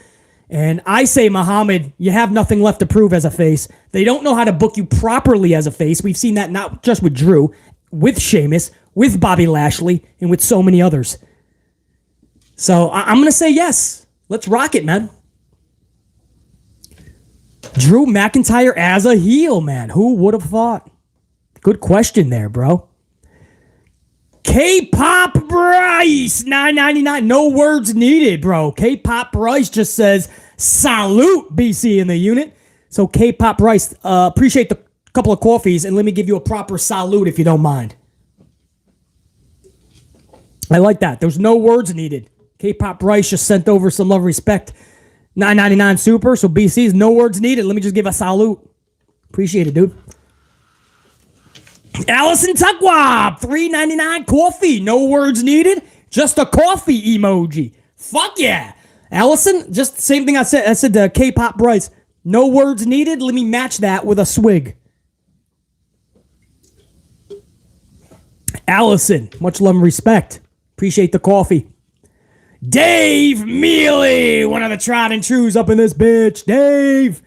And I say, Muhammad, you have nothing left to prove as a face. They don't know how to book you properly as a face. We've seen that not just with Drew, with Sheamus, with Bobby Lashley, and with so many others. So I'm going to say yes. Let's rock it, man. Drew McIntyre as a heel, man. Who would have thought? Good question there, bro. K-Pop Bryce, $9.99. No words needed, bro. K-Pop Bryce just says, salute, BC in the unit. So K-Pop Bryce, appreciate the couple of coffees, and let me give you a proper salute if you don't mind. I like that. There's no words needed. K-Pop Bryce just sent over some love, respect. $9.99 super, so BC's no words needed. Let me just give a salute. Appreciate it, dude. Allison Tuckwab, $3.99 coffee. No words needed. Just a coffee emoji. Fuck yeah. Allison, just the same thing I said. I said to K-Pop Bryce, no words needed. Let me match that with a swig. Allison, much love and respect. Appreciate the coffee. Dave Mealy, one of the tried and trues up in this bitch. Dave,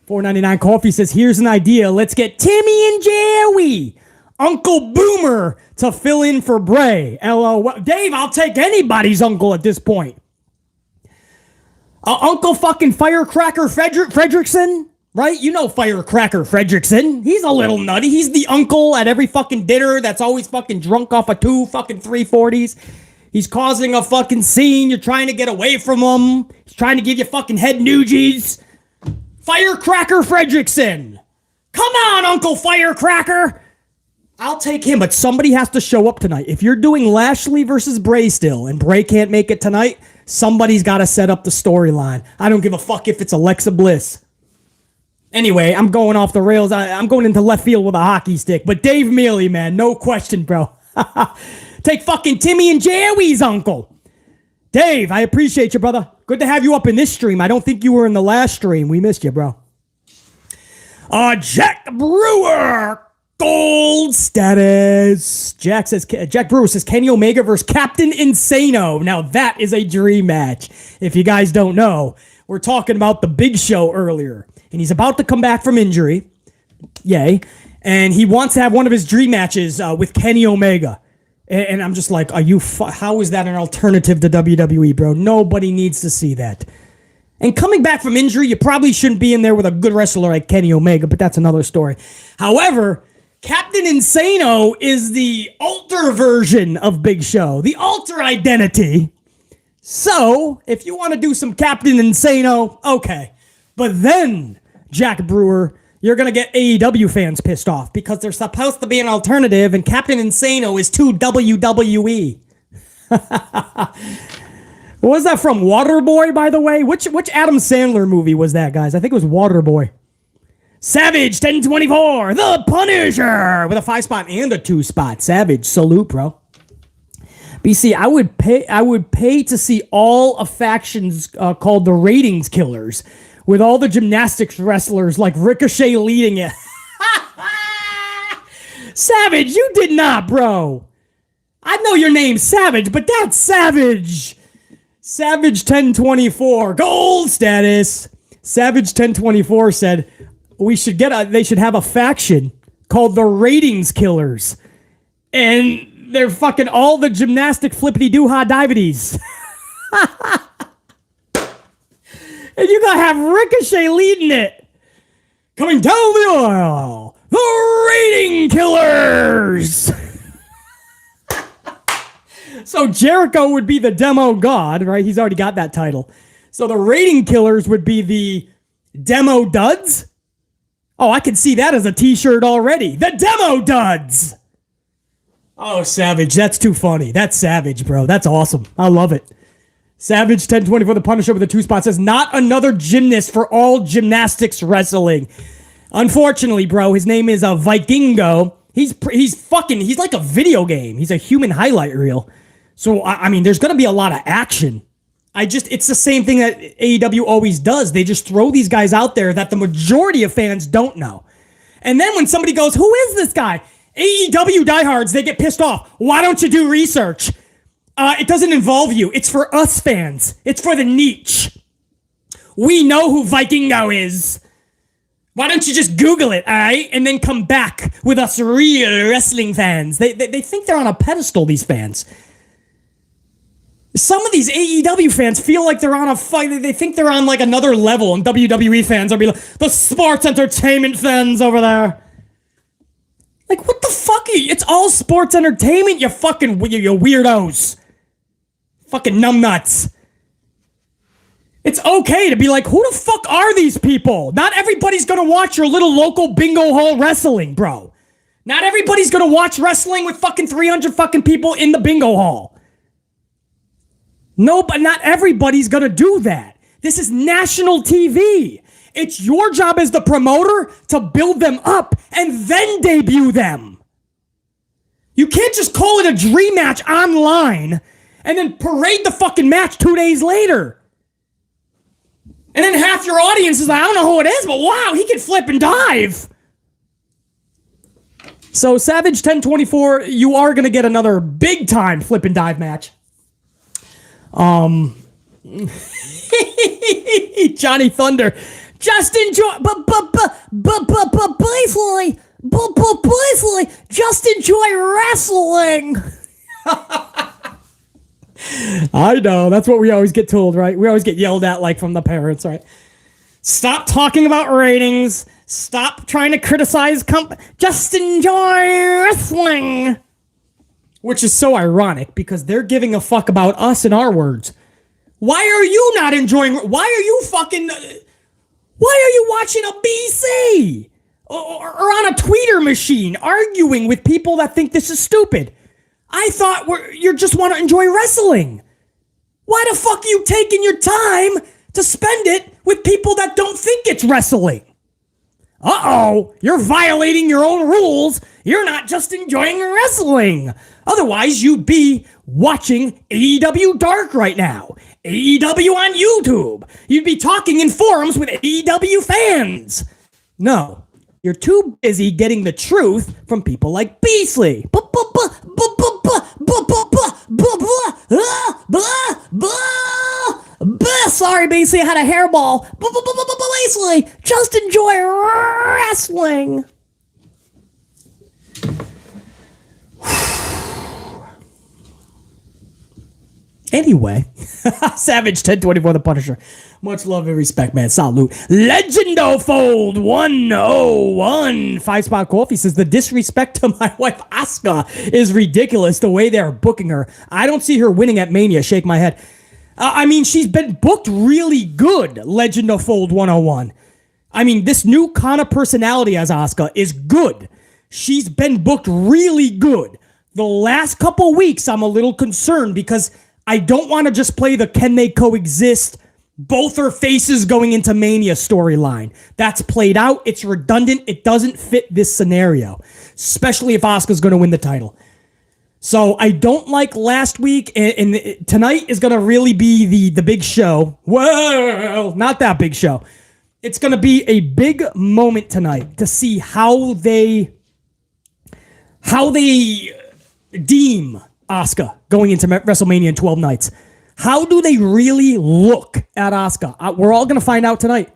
$4.99 coffee says, here's an idea. Let's get Timmy and Jerry, Uncle Boomer, to fill in for Bray. LOL. Dave, I'll take anybody's uncle at this point. Uncle fucking Firecracker Fredrickson, right? You know Firecracker Fredrickson. He's a little nutty. He's the uncle at every fucking dinner that's always fucking drunk off of 2 fucking 340s. He's causing a fucking scene. You're trying to get away from him. He's trying to give you fucking head noogies. Firecracker Fredrickson. Come on, Uncle Firecracker. I'll take him, but somebody has to show up tonight. If you're doing Lashley versus Bray still, and Bray can't make it tonight, somebody's got to set up the storyline. I don't give a fuck if it's Alexa Bliss. Anyway, I'm going off the rails. I'm going into left field with a hockey stick. But Dave Mealy, man, no question, bro. Take fucking Timmy and Jerry's uncle. Dave, I appreciate you, brother. Good to have you up in this stream. I don't think you were in the last stream. We missed you, bro. Jack Brewer, gold status. Jack Brewer says Kenny Omega versus Captain Insano. Now that is a dream match. If you guys don't know, we're talking about the Big Show earlier, and he's about to come back from injury. Yay. And he wants to have one of his dream matches with Kenny Omega. And I'm just like, how is that an alternative to WWE, bro? Nobody needs to see that. And coming back from injury, you probably shouldn't be in there with a good wrestler like Kenny Omega, but that's another story. However, Captain Insano is the alter version of Big Show, the alter identity. So, if you want to do some Captain Insano, okay. But then, Jack Brewer, you're going to get AEW fans pissed off because they're supposed to be an alternative and Captain Insano is too WWE. What was that from? Waterboy, by the way? Which Adam Sandler movie was that, guys? I think it was Waterboy. Savage 1024, The Punisher, with a 5-spot and a 2-spot. Savage, salute, bro. BC, I would pay to see all of factions called the Ratings Killers, with all the gymnastics wrestlers like Ricochet leading it. Savage, you did not, bro. I know your name's Savage, but that's Savage. Savage 1024, gold status. Savage 1024 said they should have a faction called the Ratings Killers. And they're fucking all the gymnastic flippity-doo-ha divities. And you gotta have Ricochet leading it. Coming down the aisle, the Rating Killers. So Jericho would be the demo god, right? He's already got that title. So the Rating Killers would be the Demo Duds. Oh, I can see that as a t-shirt already. The Demo Duds. Oh, Savage, that's too funny. That's Savage, bro. That's awesome. I love it. Savage 1024, the Punisher with a 2-spot, says, not another gymnast for all gymnastics wrestling. Unfortunately, bro, his name is Vikingo. He's like a video game. He's a human highlight reel. So, I mean, there's going to be a lot of action. It's the same thing that AEW always does. They just throw these guys out there that the majority of fans don't know. And then when somebody goes, who is this guy? AEW diehards, they get pissed off. Why don't you do research? It doesn't involve you. It's for us fans. It's for the niche. We know who Vikingo is. Why don't you just Google it, all right? And then come back with us real wrestling fans. They think they're on a pedestal, these fans. Some of these AEW fans feel like they're on a fight. They think they're on like another level, and WWE fans are be like, the sports entertainment fans over there. Like, what the fuck are you? It's all sports entertainment, you weirdos. Fucking numbnuts. It's okay to be like, who the fuck are these people? Not everybody's gonna watch your little local bingo hall wrestling, bro. Not everybody's gonna watch wrestling with fucking 300 fucking people in the bingo hall. No, but not everybody's gonna do that. This is national TV. It's your job as the promoter to build them up and then debut them. You can't just call it a dream match online and then parade the fucking match 2 days later. And then half your audience is like, I don't know who it is, but wow, he can flip and dive. So Savage 1024, you are going to get another big time flip and dive match. Johnny Thunder, just enjoy, briefly, just enjoy wrestling. I know, that's what we always get told, right? We always get yelled at like from the parents, right? Stop talking about ratings. Stop trying to criticize just enjoy wrestling. Which is so ironic because they're giving a fuck about us and our words. Why are you not enjoying? Why are you watching a BC? Or on a tweeter machine arguing with people that think this is stupid? I thought you just want to enjoy wrestling. Why the fuck are you taking your time to spend it with people that don't think it's wrestling? Uh-oh, you're violating your own rules. You're not just enjoying wrestling. Otherwise, you'd be watching AEW Dark right now. AEW on YouTube. You'd be talking in forums with AEW fans. No, you're too busy getting the truth from people like Beasley. Sorry, Beasley, I had a hairball. Beasley, just enjoy wrestling. Anyway, Savage 1024 The Punisher. Much love and respect, man. Salute. Legendo Fold 101. 5-spot coffee says the disrespect to my wife Asuka is ridiculous the way they're booking her. I don't see her winning at Mania. Shake my head. I mean, she's been booked really good, Legend of Fold 101. I mean, this new kind of personality as Asuka is good. She's been booked really good. The last couple weeks, I'm a little concerned because I don't want to just play the can they coexist, both are faces going into Mania storyline. That's played out. It's redundant. It doesn't fit this scenario, especially if Asuka's going to win the title. So I don't like last week, and tonight is going to really be the big show. Well, not that big show. It's going to be a big moment tonight to see how they deem Asuka going into WrestleMania in 12 nights. How do they really look at Asuka? We're all going to find out tonight.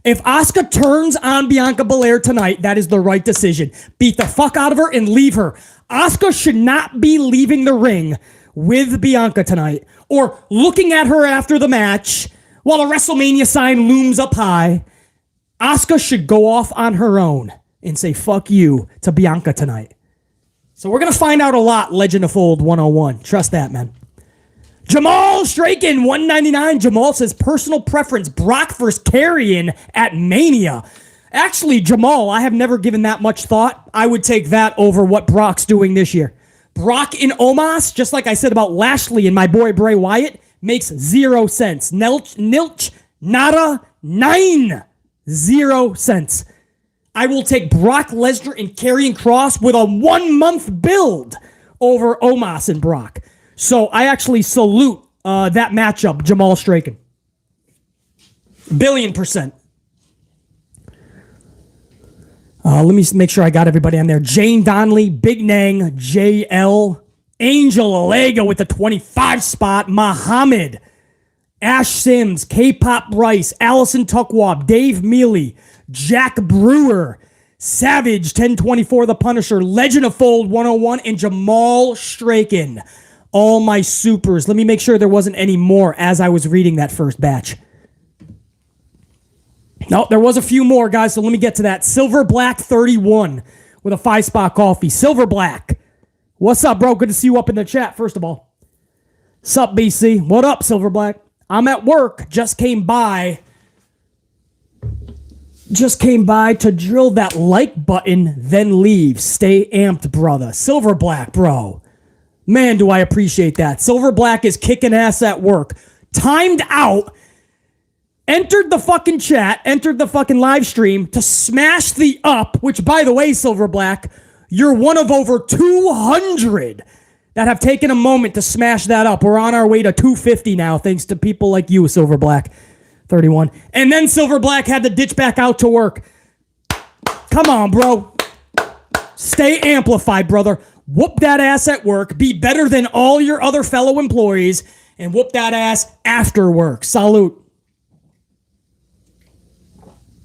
If Asuka turns on Bianca Belair tonight, that is the right decision. Beat the fuck out of her and leave her. Asuka should not be leaving the ring with Bianca tonight or looking at her after the match while a WrestleMania sign looms up high. Asuka should go off on her own and say fuck you to Bianca tonight. So we're going to find out a lot, Legend of Fold 101. Trust that, man. Jamal Straken, 199. Jamal says, personal preference, Brock versus Karrion at Mania. Actually, Jamal, I have never given that much thought. I would take that over what Brock's doing this year. Brock in Omos, just like I said about Lashley and my boy Bray Wyatt, makes 0 sense. Nilch, nada, 0 cents. I will take Brock Lesnar and Karrion Kross with a 1-month build over Omos and Brock. So I actually salute that matchup, Jamal Straken. 1,000,000,000%. Let me make sure I got everybody on there. Jane Donnelly, Big Nang, JL, Angel Alega with the 25 spot, Muhammad, Ash Sims, K-Pop Bryce, Allison Tuckwab, Dave Mealy, Jack Brewer, Savage 1024 The Punisher, Legend of Fold 101, and Jamal Straken. All my supers. Let me make sure there wasn't any more as I was reading that first batch. No, there was a few more, guys, so let me get to that. Silver Black 31 with a 5-spot coffee. Silver Black. What's up, bro? Good to see you up in the chat, first of all. Sup, BC? What up, Silver Black? I'm at work. Just came by to drill that like button, then leave. Stay amped, brother. Silver Black, bro. Man, do I appreciate that. Silver Black is kicking ass at work. Timed out. Entered the fucking chat. Entered the fucking live stream to smash the up. Which, by the way, Silver Black, you're one of over 200 that have taken a moment to smash that up. We're on our way to 250 now, thanks to people like you, Silver Black 31. And then Silver Black had to ditch back out to work. Come on, bro. Stay amplified, brother. Whoop that ass at work. Be better than all your other fellow employees. And whoop that ass after work. Salute.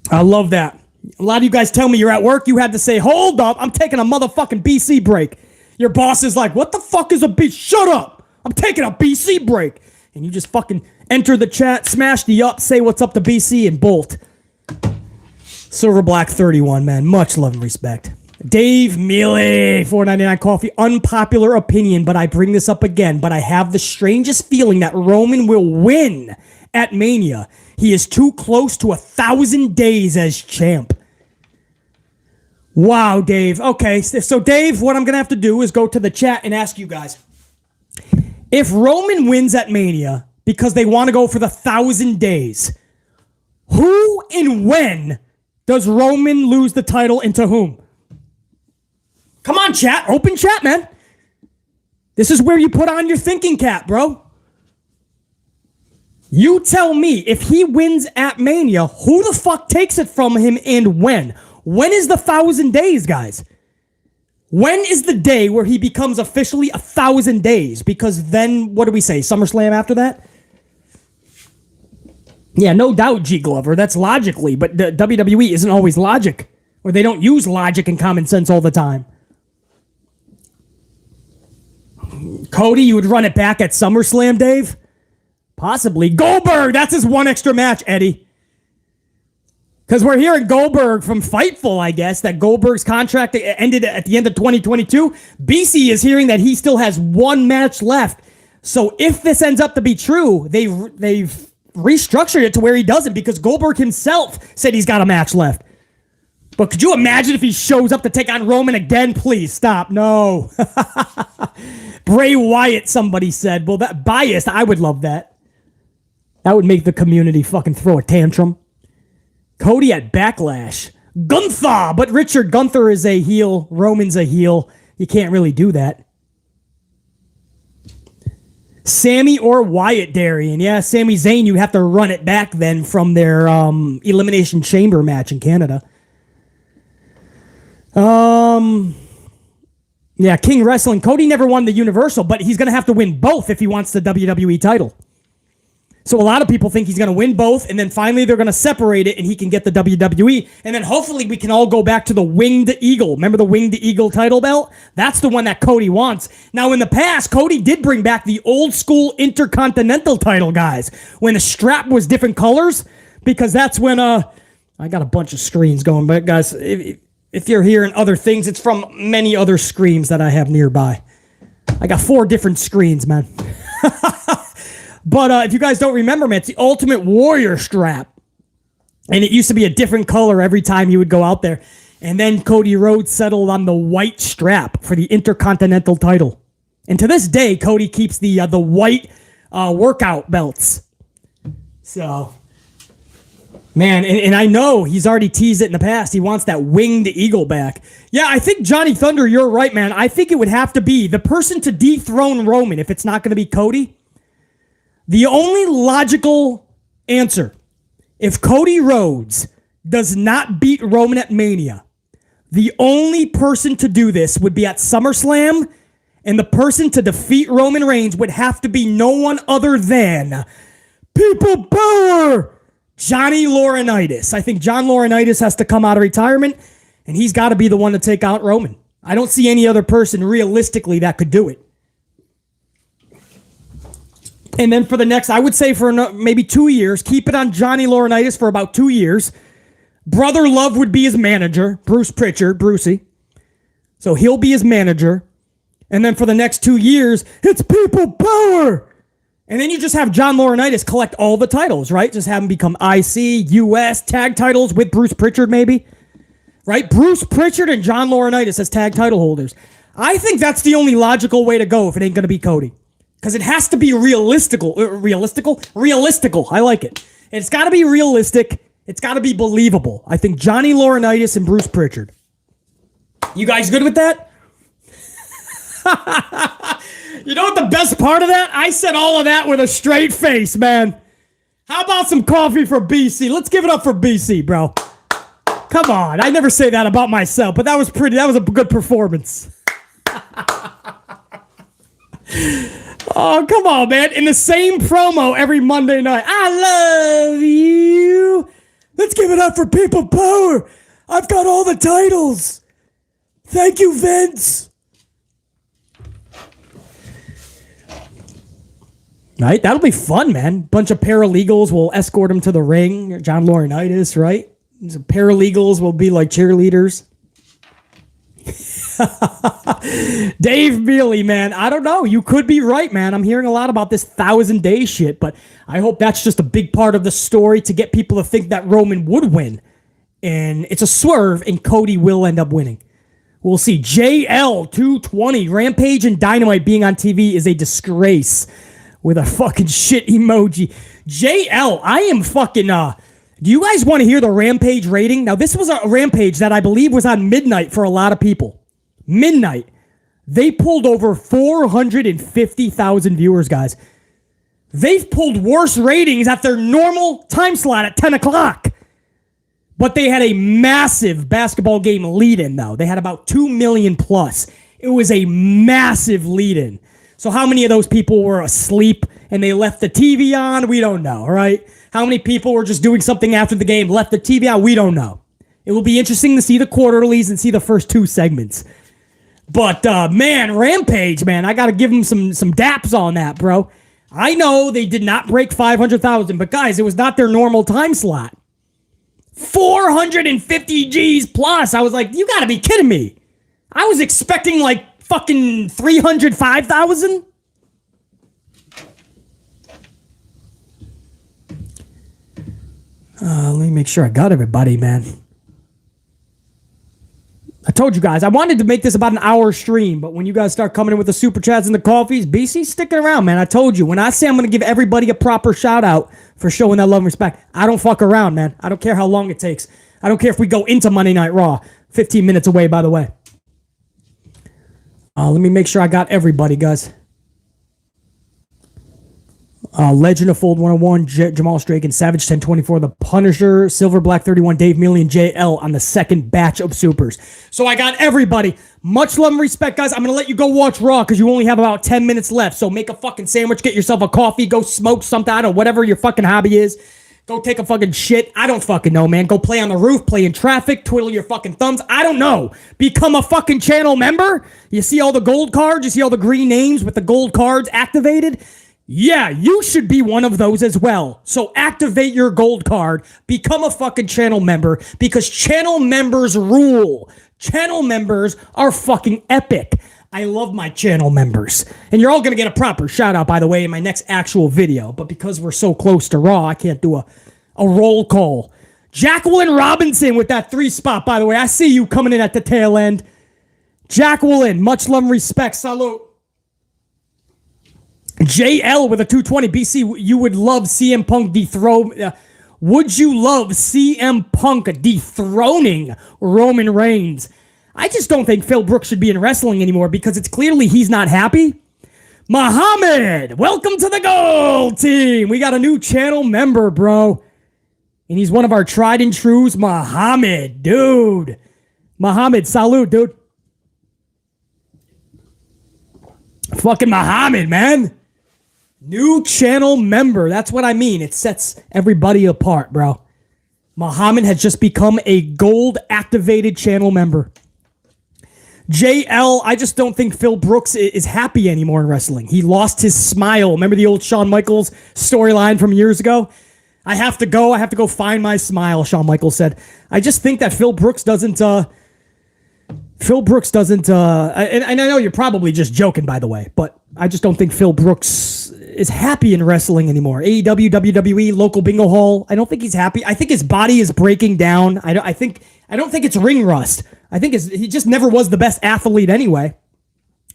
I love that. A lot of you guys tell me you're at work. You had to say, hold up. I'm taking a motherfucking BC break. Your boss is like, what the fuck is a BC? Shut up. I'm taking a BC break. And you just fucking enter the chat, smash the up, say what's up to BC, and bolt. Silver Black 31, man. Much love and respect. Dave Mealy, $4.99 coffee. Unpopular opinion, but I bring this up again. But I have the strangest feeling that Roman will win at Mania. He is too close to 1,000 days as champ. Wow, Dave. Okay, so Dave, what I'm going to have to do is go to the chat and ask you guys. If Roman wins at Mania because they want to go for the 1,000 days, who and when does Roman lose the title and to whom? Come on, chat. Open chat, man. This is where you put on your thinking cap, bro. You tell me, if he wins at Mania, who the fuck takes it from him and when? When is the 1,000 days, guys? When is the day where he becomes officially 1,000 days? Because then, what do we say? SummerSlam after that? Yeah, no doubt, G. Glover. That's logically, but the WWE isn't always logic. Or they don't use logic and common sense all the time. Cody, you would run it back at SummerSlam, Dave? Possibly. Goldberg, that's his one extra match, Eddie. Because we're hearing Goldberg from Fightful, I guess, that Goldberg's contract ended at the end of 2022. BC is hearing that he still has one match left. So if this ends up to be true, they've restructured it to where he doesn't, because Goldberg himself said he's got a match left. But could you imagine if he shows up to take on Roman again? Please stop. No. Bray Wyatt, somebody said. Well, that biased, I would love that. That would make the community fucking throw a tantrum. Cody at Backlash. Gunther, but Richard, Gunther is a heel. Roman's a heel. You can't really do that. Sami or Wyatt, Darian. Yeah, Sami Zayn, you have to run it back then from their Elimination Chamber match in Canada. Yeah, King Wrestling. Cody never won the Universal, but he's going to have to win both if he wants the WWE title. So a lot of people think he's going to win both, and then finally they're going to separate it, and he can get the WWE. And then hopefully we can all go back to the Winged Eagle. Remember the Winged Eagle title belt? That's the one that Cody wants. Now, in the past, Cody did bring back the old school Intercontinental title, guys, when the strap was different colors, because that's when, I got a bunch of screens going, but guys, if you're hearing other things, it's from many other screens that I have nearby. I got 4 different screens, man. But if you guys don't remember, man, it's the Ultimate Warrior strap. And it used to be a different color every time he would go out there. And then Cody Rhodes settled on the white strap for the Intercontinental title. And to this day, Cody keeps the white workout belts. So, man, and I know he's already teased it in the past. He wants that Winged Eagle back. Yeah, I think, Johnny Thunder, you're right, man. I think it would have to be the person to dethrone Roman if it's not going to be Cody. The only logical answer, if Cody Rhodes does not beat Roman at Mania, the only person to do this would be at SummerSlam, and the person to defeat Roman Reigns would have to be no one other than People Power, Johnny Laurinaitis. I think John Laurinaitis has to come out of retirement, and he's got to be the one to take out Roman. I don't see any other person realistically that could do it. And then for the next, I would say for maybe 2 years, keep it on Johnny Laurinaitis for about 2 years. Brother Love would be his manager, Bruce Pritchard, Brucey. So he'll be his manager. And then for the next 2 years, it's People Power. And then you just have John Laurinaitis collect all the titles, right? Just have him become IC, US, tag titles with Bruce Pritchard maybe. Right? Bruce Pritchard and John Laurinaitis as tag title holders. I think that's the only logical way to go if it ain't going to be Cody. Because it has to be realistical. I like it. It's got to be realistic. It's got to be believable. I think Johnny Laurinaitis and Bruce Pritchard. You guys good with that? You know what the best part of that? I said all of that with a straight face, man. How about some coffee for BC? Let's give it up for BC, bro. Come on. I never say that about myself, but that was a good performance. Oh, come on, man. In the same promo every Monday night. I love you. Let's give it up for People Power. I've got all the titles. Thank you, Vince. Right? That'll be fun, man. Bunch of paralegals will escort him to the ring. John Laurinaitis, right? Some paralegals will be like cheerleaders. Dave Mealy, man, I don't know. You could be right, man. I'm hearing a lot about this 1,000-day shit, but I hope that's just a big part of the story to get people to think that Roman would win. And it's a swerve, and Cody will end up winning. We'll see. JL220, Rampage and Dynamite being on TV is a disgrace with a fucking shit emoji. JL, I am fucking, do you guys want to hear the Rampage rating? Now, this was a Rampage that I believe was on midnight for a lot of people. Midnight. They pulled over 450,000 viewers, guys. They've pulled worse ratings at their normal time slot at 10 o'clock. But they had a massive basketball game lead-in, though. They had about 2 million plus. It was a massive lead-in. So how many of those people were asleep and they left the TV on? We don't know, right? How many people were just doing something after the game, left the TV on? We don't know. It will be interesting to see the quarterlies and see the first 2 segments. But, man, Rampage, man, I got to give him some daps on that, bro. I know they did not break 500,000, but guys, it was not their normal time slot. 450 G's plus. I was like, you got to be kidding me. I was expecting like fucking 305,000. Let me make sure I got everybody, man. I told you guys, I wanted to make this about an hour stream, but when you guys start coming in with the super chats and the coffees, BC's sticking around, man. I told you, when I say I'm going to give everybody a proper shout out for showing that love and respect, I don't fuck around, man. I don't care how long it takes. I don't care if we go into Monday Night Raw. 15 minutes away, by the way. Let me make sure I got everybody, guys. Legend of Fold 101, Jamal Straken, Savage 1024, The Punisher, Silver Black 31, Dave Mealy, and JL on the second batch of supers. So I got everybody. Much love and respect, guys. I'm going to let you go watch Raw because you only have about 10 minutes left. So make a fucking sandwich, get yourself a coffee, go smoke something, I don't know, whatever your fucking hobby is. Go take a fucking shit. I don't fucking know, man. Go play on the roof, play in traffic, twiddle your fucking thumbs. I don't know. Become a fucking channel member. You see all the gold cards? You see all the green names with the gold cards activated? Yeah, you should be one of those as well. So activate your gold card. Become a fucking channel member because channel members rule. Channel members are fucking epic. I love my channel members. And you're all going to get a proper shout out, by the way, in my next actual video. But because we're so close to Raw, I can't do a roll call. Jacqueline Robinson with that 3 spot, by the way. I see you coming in at the tail end. Jacqueline, much love and respect. Salute. JL with a 220. BC, you would love CM Punk dethrone. Would you love CM Punk dethroning Roman Reigns? I just don't think Phil Brooks should be in wrestling anymore because it's clearly he's not happy. Muhammad, welcome to the Gold Team. We got a new channel member, bro. And he's one of our tried and trues. Muhammad, dude. Muhammad, salute, dude. Fucking Muhammad, man. New channel member. That's what I mean. It sets everybody apart, bro. Muhammad has just become a gold activated channel member. JL, I just don't think Phil Brooks is happy anymore in wrestling. He lost his smile. Remember the old Shawn Michaels storyline from years ago? I have to go find my smile, Shawn Michaels said. I just think that Phil Brooks doesn't, and I know you're probably just joking, by the way, but I just don't think Phil Brooks is happy in wrestling anymore. AEW, WWE, local bingo hall. I don't think he's happy. I think his body is breaking down. I don't think it's ring rust. I think he just never was the best athlete anyway.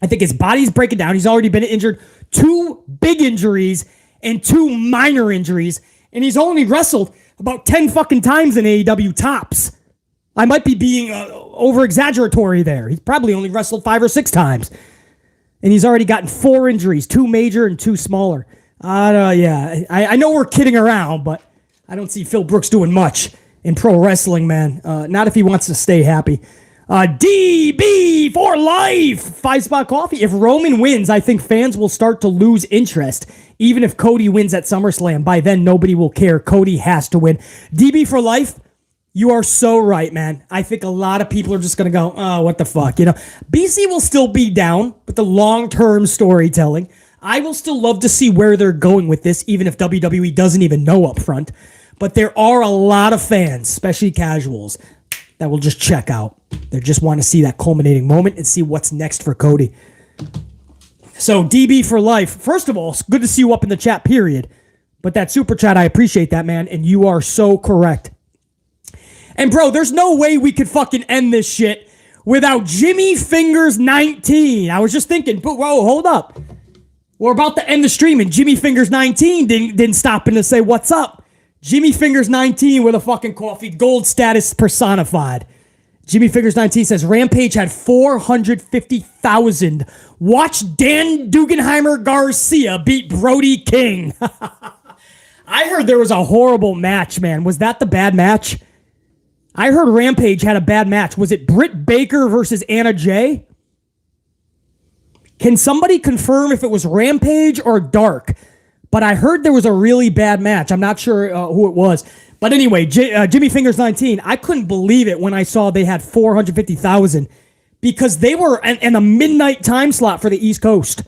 I think his body's breaking down. He's already been injured. 2 big injuries and 2 minor injuries. And he's only wrestled about 10 fucking times in AEW tops. I might be being over-exaggeratory there. He's probably only wrestled 5 or 6 times. And he's already gotten 4 injuries, 2 major and 2 smaller. I know we're kidding around, but I don't see Phil Brooks doing much in pro wrestling, man. Not if he wants to stay happy. DB for life. 5 spot coffee. If Roman wins, I think fans will start to lose interest. Even if Cody wins at SummerSlam, by then nobody will care. Cody has to win. DB for life. You are so right, man. I think a lot of people are just going to go, oh, what the fuck? You know, BC will still be down with the long-term storytelling. I will still love to see where they're going with this, even if WWE doesn't even know up front. But there are a lot of fans, especially casuals, that will just check out. They just want to see that culminating moment and see what's next for Cody. So, DB for life. First of all, it's good to see you up in the chat, period. But that super chat, I appreciate that, man. And you are so correct. And bro, there's no way we could fucking end this shit without Jimmy Fingers 19. I was just thinking, but whoa, hold up. We're about to end the stream and Jimmy Fingers 19 didn't stop in to say what's up. Jimmy Fingers 19 with a fucking coffee, gold status personified. Jimmy Fingers 19 says Rampage had 450,000. Watch Dan Dugenheimer Garcia beat Brody King. I heard there was a horrible match, man. Was that the bad match? I heard Rampage had a bad match. Was it Britt Baker versus Anna Jay? Can somebody confirm if it was Rampage or Dark? But I heard there was a really bad match. I'm not sure who it was. But anyway, Jimmy Fingers 19, I couldn't believe it when I saw they had 450,000 because they were in a midnight time slot for the East Coast.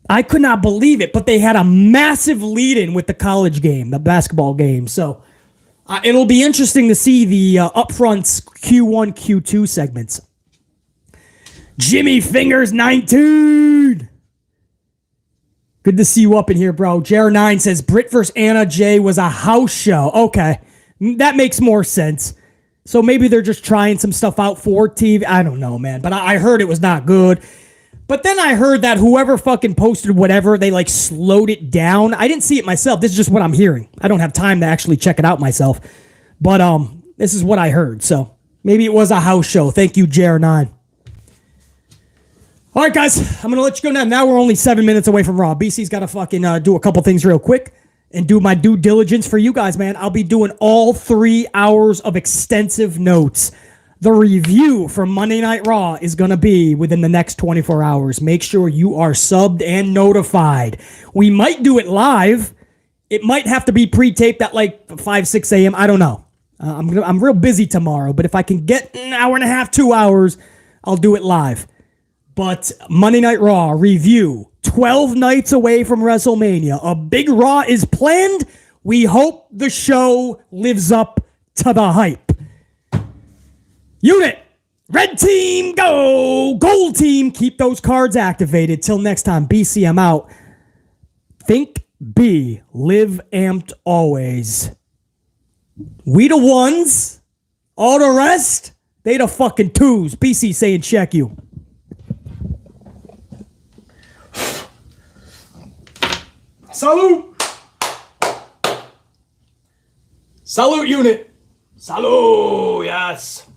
I could not believe it, but they had a massive lead-in with the college game, the basketball game. So it'll be interesting to see the upfronts Q1, Q2 segments. Jimmy Fingers 19. Good to see you up in here, bro. JR9 says Britt vs. Anna Jay was a house show. Okay, that makes more sense. So maybe they're just trying some stuff out for TV. I don't know, man. But I heard it was not good. But then I heard that whoever fucking posted whatever, they like slowed it down. I didn't see it myself. This is just what I'm hearing. I don't have time to actually check it out myself. But this is what I heard. So maybe it was a house show. Thank you, JR9. All right, guys. I'm going to let you go now. Now we're only 7 minutes away from Raw. BC's got to fucking do a couple things real quick and do my due diligence for you guys, man. I'll be doing all 3 hours of extensive notes. The review for Monday Night Raw is going to be within the next 24 hours. Make sure you are subbed and notified. We might do it live. It might have to be pre-taped at like 5, 6 a.m. I don't know. I'm real busy tomorrow, but if I can get an hour and a half, 2 hours, I'll do it live. But Monday Night Raw review, 12 nights away from WrestleMania. A big Raw is planned. We hope the show lives up to the hype. Unit, red team, go! Gold team, keep those cards activated. Till next time, BC, I'm out. Think, be, live amped always. We the ones, all the rest, they the fucking twos. BC saying check you. Salute! Salute, unit! Salute, yes!